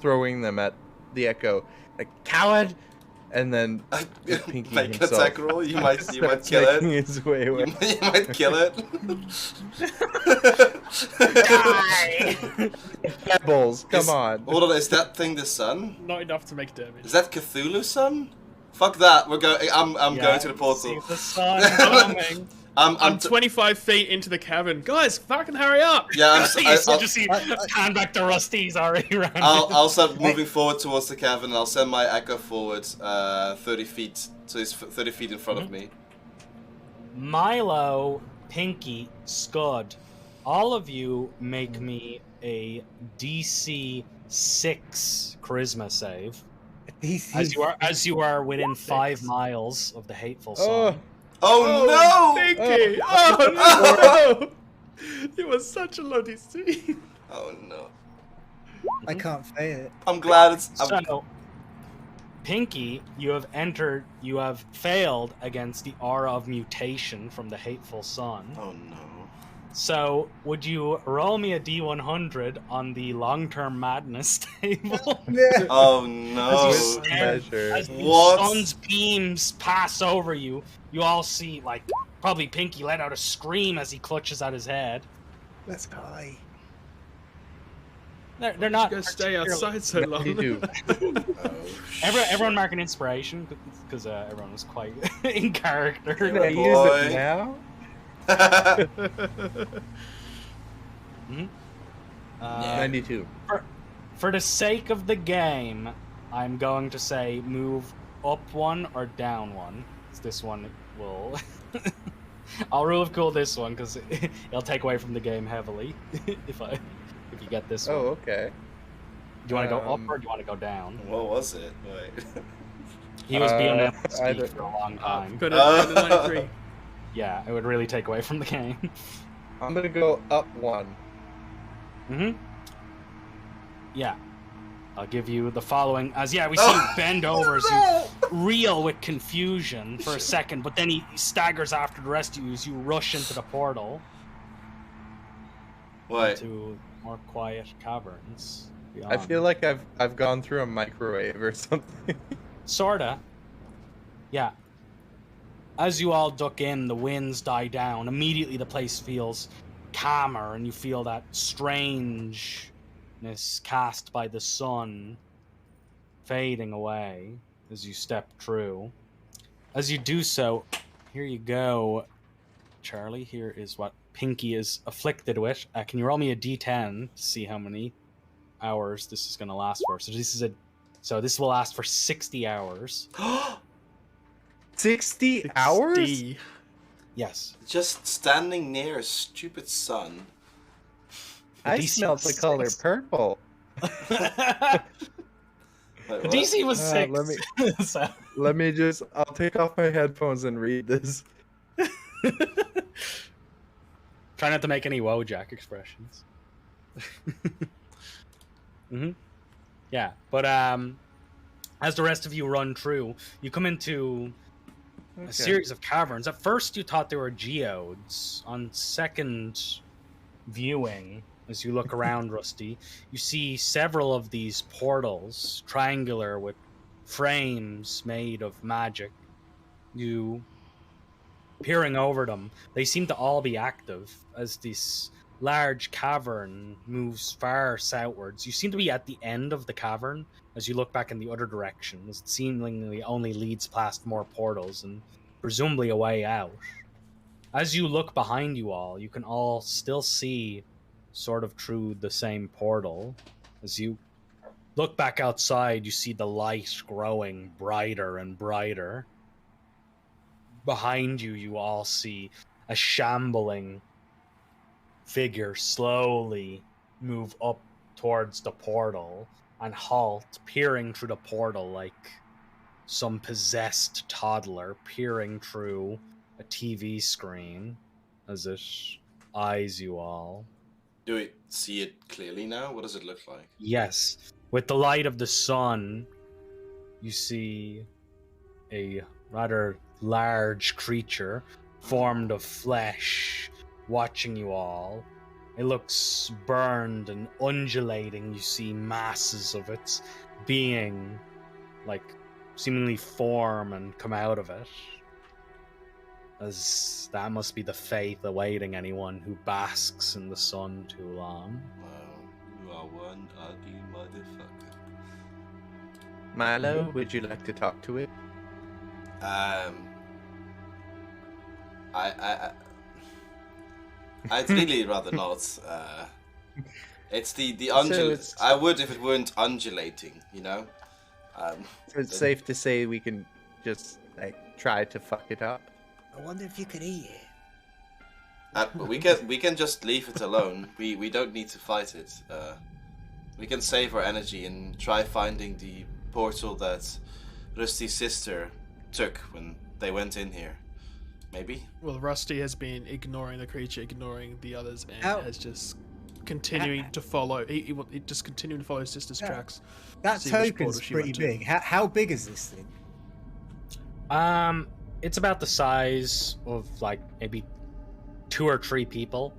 throwing them at the echo, coward. And then Pinky make an himself attack roll. You might kill it. His way away. You might kill it. Die! Pebbles, come on. Hold on, is that thing the sun? Not enough to make damage. Is that Cthulhu's sun? Fuck that. We're going. I'm going to the portal. See the sun coming. I'm 25 feet into the cavern. Guys, fucking hurry up! Yeah, You just see hand back to Rusty's already around. I'll start moving forward towards the cavern, and I'll send my echo forward 30 feet. So he's 30 feet in front of me. Milo, Pinky, Scud, all of you make me a DC 6 charisma save. As you are within 5 miles of the hateful sun. Oh no! Pinky! Oh no! It was such a low DC. Oh no! I can't fail it. I'm glad it's. So, Pinky, you have failed against the aura of mutation from the hateful sun. Oh no. So, would you roll me a D100 on the long-term madness table? Oh no. As the What? sun's beams pass over you, you all see, like, probably Pinky let out a scream as he clutches at his head. Let's play. They're not. You guys stay outside so long. Everyone mark an inspiration because everyone was quite in character. Can I use boy. it now? Mhm. 92. For the sake of the game, I'm going to say move up one or down one. This one will. I'll rule of cool this one because it'll take away from the game heavily if you get this one. Oh, okay. Do you want to go up or do you want to go down? What was it? Wait. He was being able to speak either- for a long time. Go to 93. Yeah, it would really take away from the game. I'm gonna go up one. Mm-hmm. Yeah. I'll give you the following. We see you bend over as you reel with confusion for a second, but then he staggers after the rest of you as you rush into the portal. What? To more quiet caverns. I feel like I've gone through a microwave or something. Sorta. Yeah. As you all duck in, the winds die down. Immediately the place feels calmer and you feel that strangeness cast by the sun fading away as you step through. As you do so, here you go, Charlie. Here is what Pinky is afflicted with. Can you roll me a d10 to see how many hours this is going to last for? So this will last for 60 hours. 60 hours? 60. Yes. Just standing near a stupid sun. I DC smell the was color 6. purple. Wait, The what? DC was 6. Let me I'll take off my headphones and read this. Try not to make any Wojak expressions. Mm-hmm. Yeah, but as the rest of you run through, you come into a series of caverns. At first, you thought they were geodes. On second viewing, as you look around, Rusty, you see several of these portals, triangular with frames made of magic. You peering over them, they seem to all be active as this large cavern moves far southwards. You seem to be at the end of the cavern as you look back in the other direction, as it seemingly only leads past more portals and presumably a way out. As you look behind you all, you can all still see sort of through the same portal. As you look back outside, you see the light growing brighter and brighter. Behind you, you all see a shambling figure slowly move up towards the portal and halt, peering through the portal like some possessed toddler peering through a TV screen as it eyes you all. Do we see it clearly now? What does it look like? Yes, with the light of the sun, you see a rather large creature formed of flesh watching you all. It looks burned and undulating. You see masses of its being, like, seemingly form and come out of it. As that must be the fate awaiting anyone who basks in the sun too long. Wow, you are one ugly motherfucker. Milo, would you like to talk to it? I'd really rather not. It's the it's- I would if it weren't undulating, you know. So it's safe to say we can just try to fuck it up. I wonder if you could eat it. But we can just leave it alone. We don't need to fight it. We can save our energy and try finding the portal that Rusty's sister took when they went in here. Maybe. Well, Rusty has been ignoring the creature, ignoring the others, and How- has just continuing to follow. He just continuing to follow his sister's tracks. That See which token's portal she pretty went to. big. How big is this thing? It's about the size of like maybe 2 or 3 people.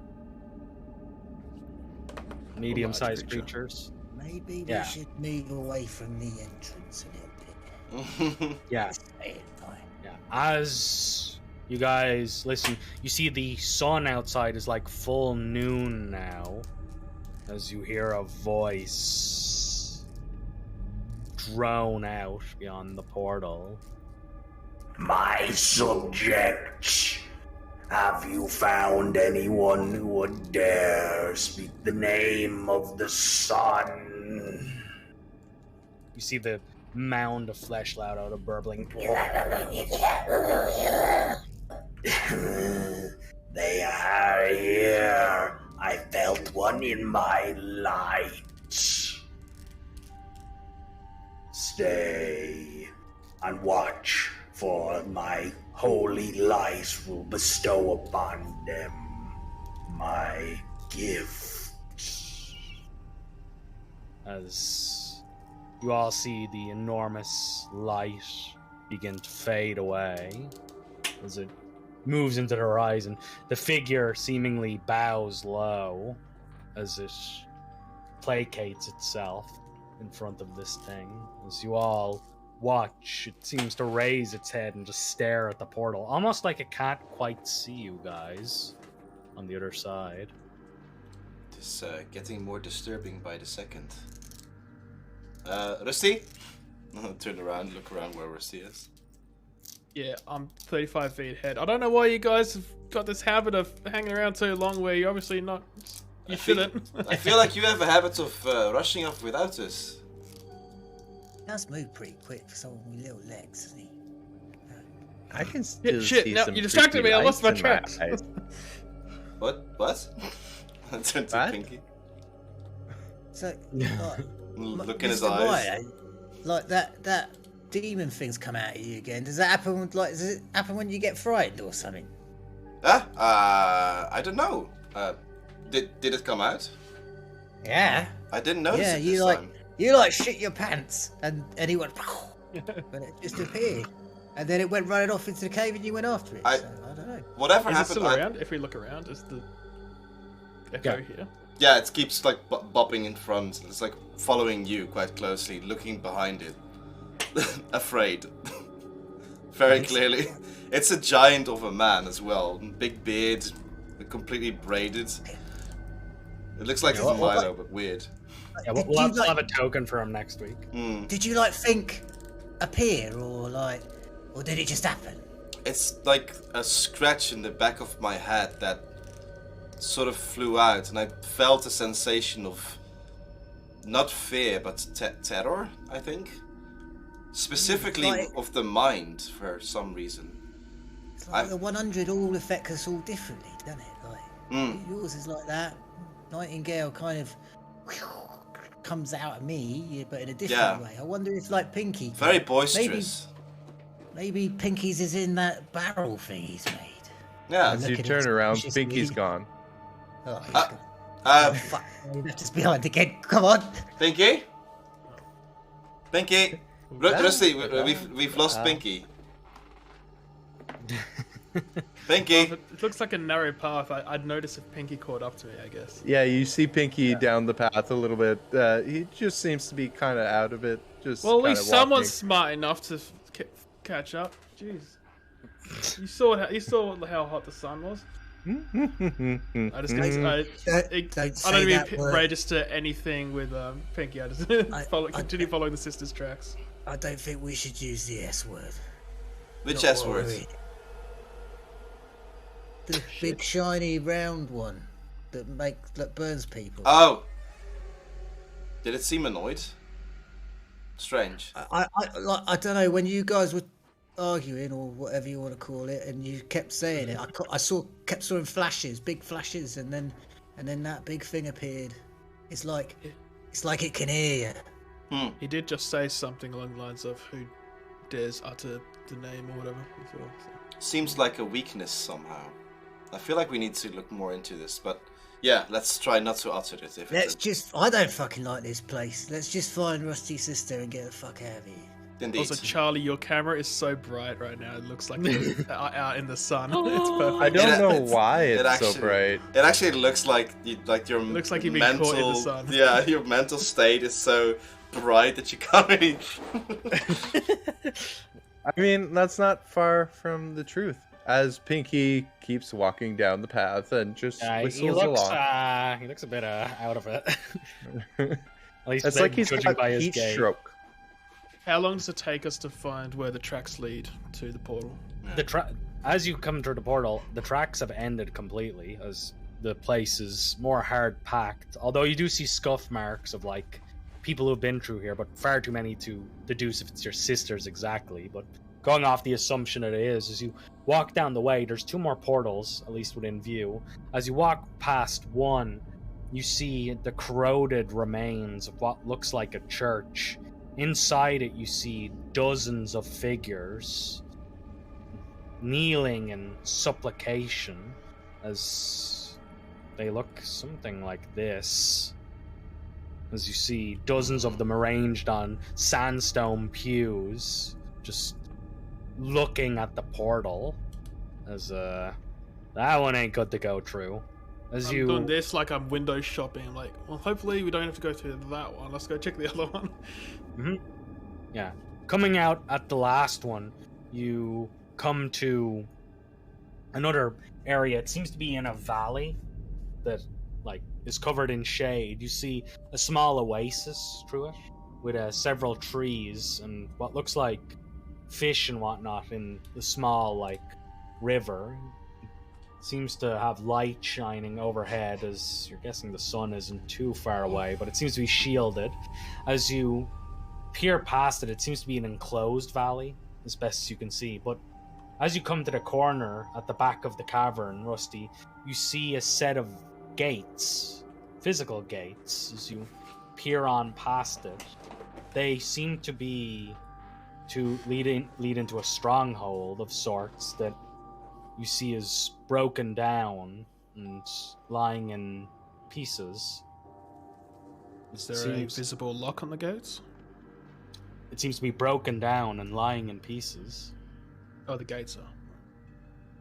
Medium-sized creature. creatures. Maybe Yeah. we should move away from the entrance a little bit. Yeah. Just saying, like, Yeah. As you guys listen, you see the sun outside is like full noon now. As you hear a voice drone out beyond the portal. My subjects, have you found anyone who would dare speak the name of the sun? You see the mound of flesh loud out of burbling. They are here. I felt one in my light. Stay and watch, for my holy light will bestow upon them my gift. As you all see the enormous light begin to fade away as it moves into the horizon. The figure seemingly bows low as it placates itself in front of this thing. As you all watch, it seems to raise its head and just stare at the portal, almost like it can't quite see you guys on the other side. It's getting more disturbing by the second. Rosy? Turn around, look around where Rosy is. Yeah, I'm 35 feet ahead. I don't know why you guys have got this habit of hanging around so long where you're obviously not... You shouldn't. I feel like you have a habit of rushing off without us. he does move pretty quick for someone with little legs, doesn't he? I can still Shit, see no, some you distracted creepy me, I lost lights my in tracks. eyes. What? I turned to What? Pinky. So, Look in his Mr. eyes. Wyatt, like that demon thing's come out at you again. Does that happen? Like, does it happen when you get frightened or something? I don't know. Did it come out? Yeah. I didn't notice Yeah, it you this like time. you like shit your pants, and he went, but it just appeared, and then it went running off into the cave, and you went after it. I- So, I don't know. Whatever Is it happened, still around? If we look around, is the echo here? yeah, it keeps like bopping in front. It's like following you quite closely, looking behind it, afraid. Very clearly, it's a giant of a man as well. Big beard, completely braided. It looks like Yeah, it's what- Milo, but weird. Yeah, Did we'll you, have, we'll like- have a token for him next week. Did you like think appear, or did it just happen? It's like a scratch in the back of my head that sort of flew out, and I felt a sensation of not fear, but terror, I think. Specifically Like- of the mind, for some reason. It's like I- the 100 all affect us all differently, doesn't it? Like yours is like that. Nightingale kind of comes out of me, but in a different Yeah. way. I wonder if like Pinky. Very boisterous. Maybe Pinky's is in that barrel thing he's made. Yeah. As you Look at turn his around, vicious Pinky's lead. gone. Oh, he's Uh, gone. Uh, Fuck, he left us behind again. Come on. Pinky? Pinky? Rusty, Goodbye. we've lost Pinky. Pinky? It looks like a narrow path. I'd notice if Pinky caught up to me, I guess. Yeah, you see Pinky down the path a little bit. He just seems to be kind of out of it. Just Well, at least kinda someone's walking. smart enough to catch up. Jeez. You saw how hot the sun was. I just I don't even register anything with Pinky. I just continue following the sister's tracks. I don't think we should use the S word. Which Not S while word? we're in. The big shiny round one that burns people. Oh! Did it seem annoyed? Strange. I don't know, when you guys were arguing or whatever you want to call it, and you kept saying it, I kept seeing flashes, big flashes, and then that big thing appeared. It's like it can hear you. He did just say something along the lines of "Who dares utter the name" or whatever. He thought, so. Seems like a weakness somehow. I feel like we need to look more into this, but Yeah, let's try not to utter it. If Let's it's just. I don't fucking like this place. Let's just find Rusty's sister and get the fuck out of here. indeed. Also, Charlie, your camera is so bright right now. It looks like it's out in the sun. It's perfect. I don't It- know it's- why it it's actually- so bright. It actually looks like your looks like you've been mental, caught in the sun. Yeah, your mental state is so bright that you can't really. I mean, that's not far from the truth. As Pinky keeps walking down the path and just whistles he looks along. he looks a bit out of it. At least It's like he's judging got by his heat gait. stroke. How long does it take us to find where the tracks lead to the portal? As you come through the portal, the tracks have ended completely, as the place is more hard packed. Although you do see scuff marks of like people who've been through here, but far too many to deduce if it's your sisters exactly. But going off the assumption it is, as you walk down the way, there's 2 more portals, at least within view. As you walk past one, you see the corroded remains of what looks like a church. Inside it, you see dozens of figures kneeling in supplication, as they look something like this. As you see dozens of them arranged on sandstone pews, just looking at the portal. As that one ain't good to go through. As I'm you doing this like I'm window shopping. I'm like, well, hopefully we don't have to go through that one. Let's go check the other one. Yeah. Coming out at the last one, you come to another area. It seems to be in a valley that like is covered in shade. You see a small oasis through it with several trees and what looks like fish and whatnot in the small like river. Seems to have light shining overhead, as you're guessing the sun isn't too far away, but it seems to be shielded. As you peer past it, it seems to be an enclosed valley, as best as you can see. But as you come to the corner at the back of the cavern, Rusty, you see a set of gates, physical gates, as you peer on past it. They seem to be to lead into a stronghold of sorts that you see is broken down and lying in pieces. Is there a visible lock on the gates? It seems to be broken down and lying in pieces. Oh, the gates are.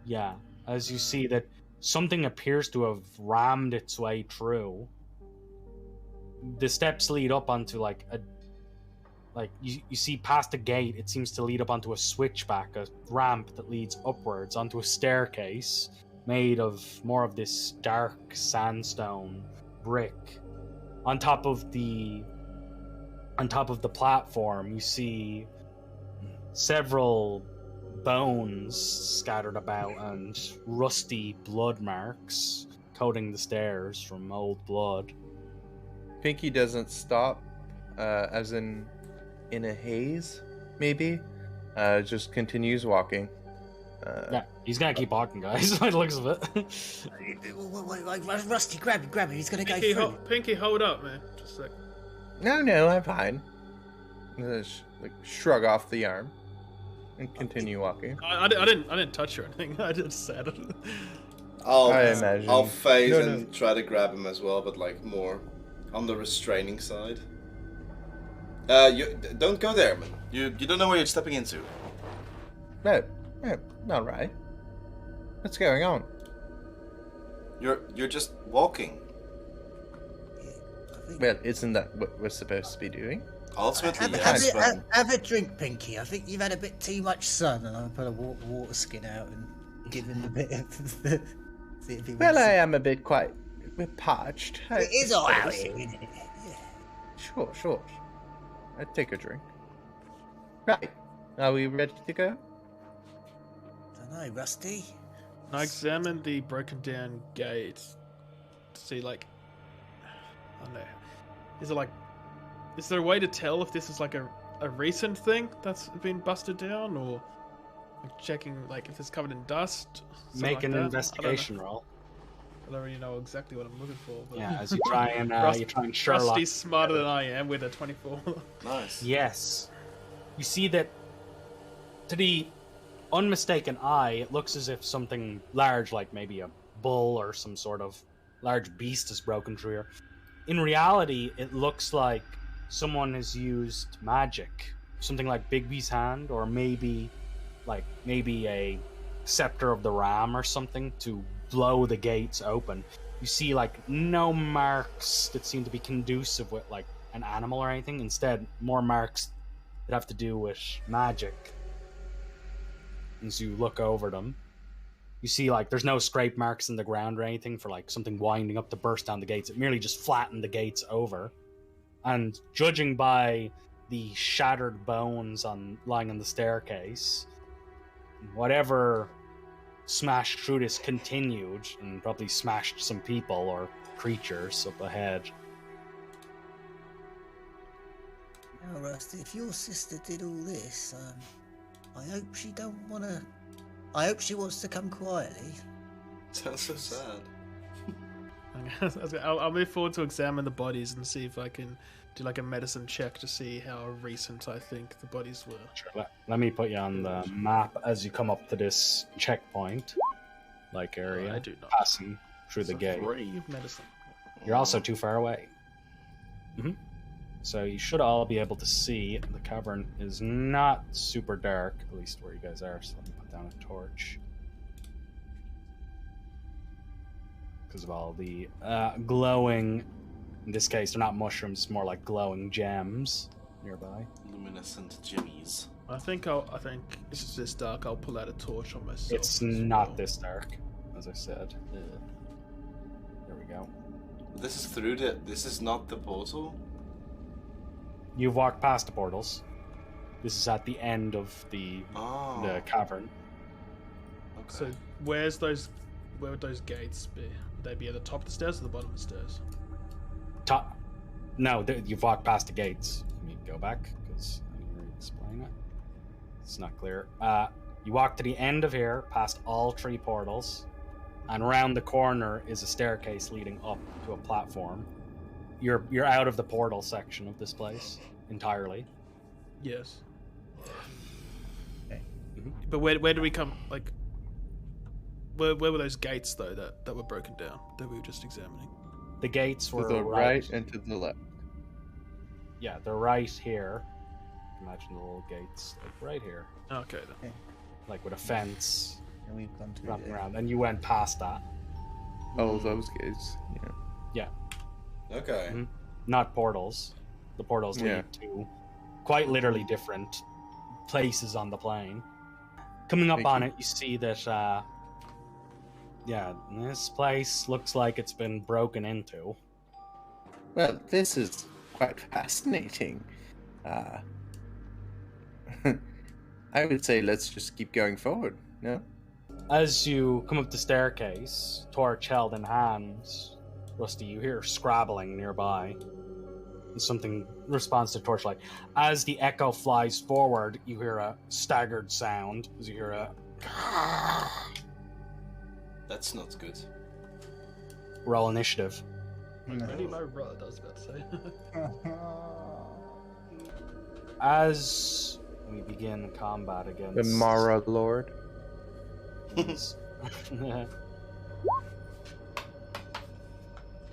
Yeah, as you see that something appears to have rammed its way through. The steps lead up onto you see past a gate, it seems to lead up onto a switchback, a ramp that leads upwards onto a staircase made of more of this dark sandstone brick. On top of the platform, you see several bones scattered about and rusty blood marks coating the stairs from old blood. Pinky doesn't stop, as in a haze, maybe. Just continues walking. Yeah, he's gonna keep walking, guys. By the looks of it. Wait, Rusty, grab him. He's gonna go Pinky, through. Pinky, hold up, man. Just a sec. No, I'm fine. Just, shrug off the arm and continue walking. I didn't touch you or anything. I just said it. I imagine. I'll phase No, and try to grab him as well, but like more on the restraining side. You don't go there, man. You don't know where you're stepping into. No, not right. What's going on? You're just walking. Well, isn't that what we're supposed to be doing? Ultimately, Have, yes. but- have a drink, Pinky. I think you've had a bit too much sun, and I'll put a water skin out and give him a bit of. See if he Well, wants I it. am a bit parched. It is all out here, isn't it? Sure. I'd take a drink. Right. Are we ready to go? Don't know, Rusty. I examined the broken down gate to see, like, I don't know. Is there a way to tell if this is like a recent thing that's been busted down, or like checking like if it's covered in dust? something Make an like that? investigation roll. I don't really know exactly what I'm looking for. But... Yeah, as you try and Sherlock. Rusty's smarter than I am with a 24. Nice. Yes. You see that to the unmistaken eye, it looks as if something large, like maybe a bull or some sort of large beast has broken through here. In reality, it looks like someone has used magic, something like Bigby's hand, or maybe a scepter of the ram or something, to blow the gates open. You see like no marks that seem to be conducive with like an animal or anything. Instead, more marks that have to do with magic. As you look over them, you see like there's no scrape marks in the ground or anything for like something winding up to burst down the gates. It merely just flattened the gates over. And judging by the shattered bones lying on the staircase, whatever smashed through this continued and probably smashed some people or creatures up ahead. Now, Rusty, if your sister did all this, I hope she don't wanna. I hope she wants to come quietly. Sounds so sad. I'll move forward to examine the bodies and see if I can do like a medicine check to see how recent I think the bodies were. Sure, let me put you on the map as you come up to this checkpoint like area. I do not. Passing through the gate. 3 medicine. You're also too far away. So you should all be able to see the cavern is not super dark, at least where you guys are. So let me put down a torch. Because of all the glowing, in this case, they're not mushrooms, more like glowing gems nearby. Luminescent jimmies. I think it's just this dark. I'll pull out a torch on myself. It's not this dark, as I said. There we go. This is not the portal? You've walked past the portals. This is at the end of the cavern. Okay. So where would those gates be? Would they be at the top of the stairs or the bottom of the stairs? Top. No, you've walked past the gates. Let me go back because I need to explain it. It's not clear. You walk to the end of here, past all 3 portals, and around the corner is a staircase leading up to a platform. You're out of the portal section of this place entirely. Yes. Okay. But where do we come? Like, where were those gates though that were broken down that we were just examining? The gates To were the right and to the left. Yeah, they're right here. Imagine the little gates, like right here, Okay then. like with a fence And we've gone through wrapping there. around, and you went past that. Oh, those gates. Yeah. Okay. Mhm. Not portals. The portals Yeah. lead to quite literally different places on the plane. Coming up Thank on you. it, you see that, this place looks like it's been broken into. Well, this is quite fascinating. I would say let's just keep going forward. No? As you come up the staircase, torch held in hand, Rusty, you hear scrabbling nearby. And something responds to torchlight. As the echo flies forward, you hear a staggered sound. As you hear a That's not good. roll initiative. Ready my brother, I was about to say. As we begin combat against The Mara Lord. these-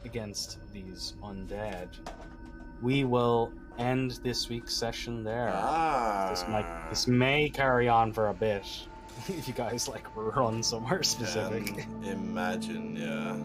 against these undead, we will end this week's session there. This may carry on for a bit if you guys like run somewhere specific. Imagine, yeah.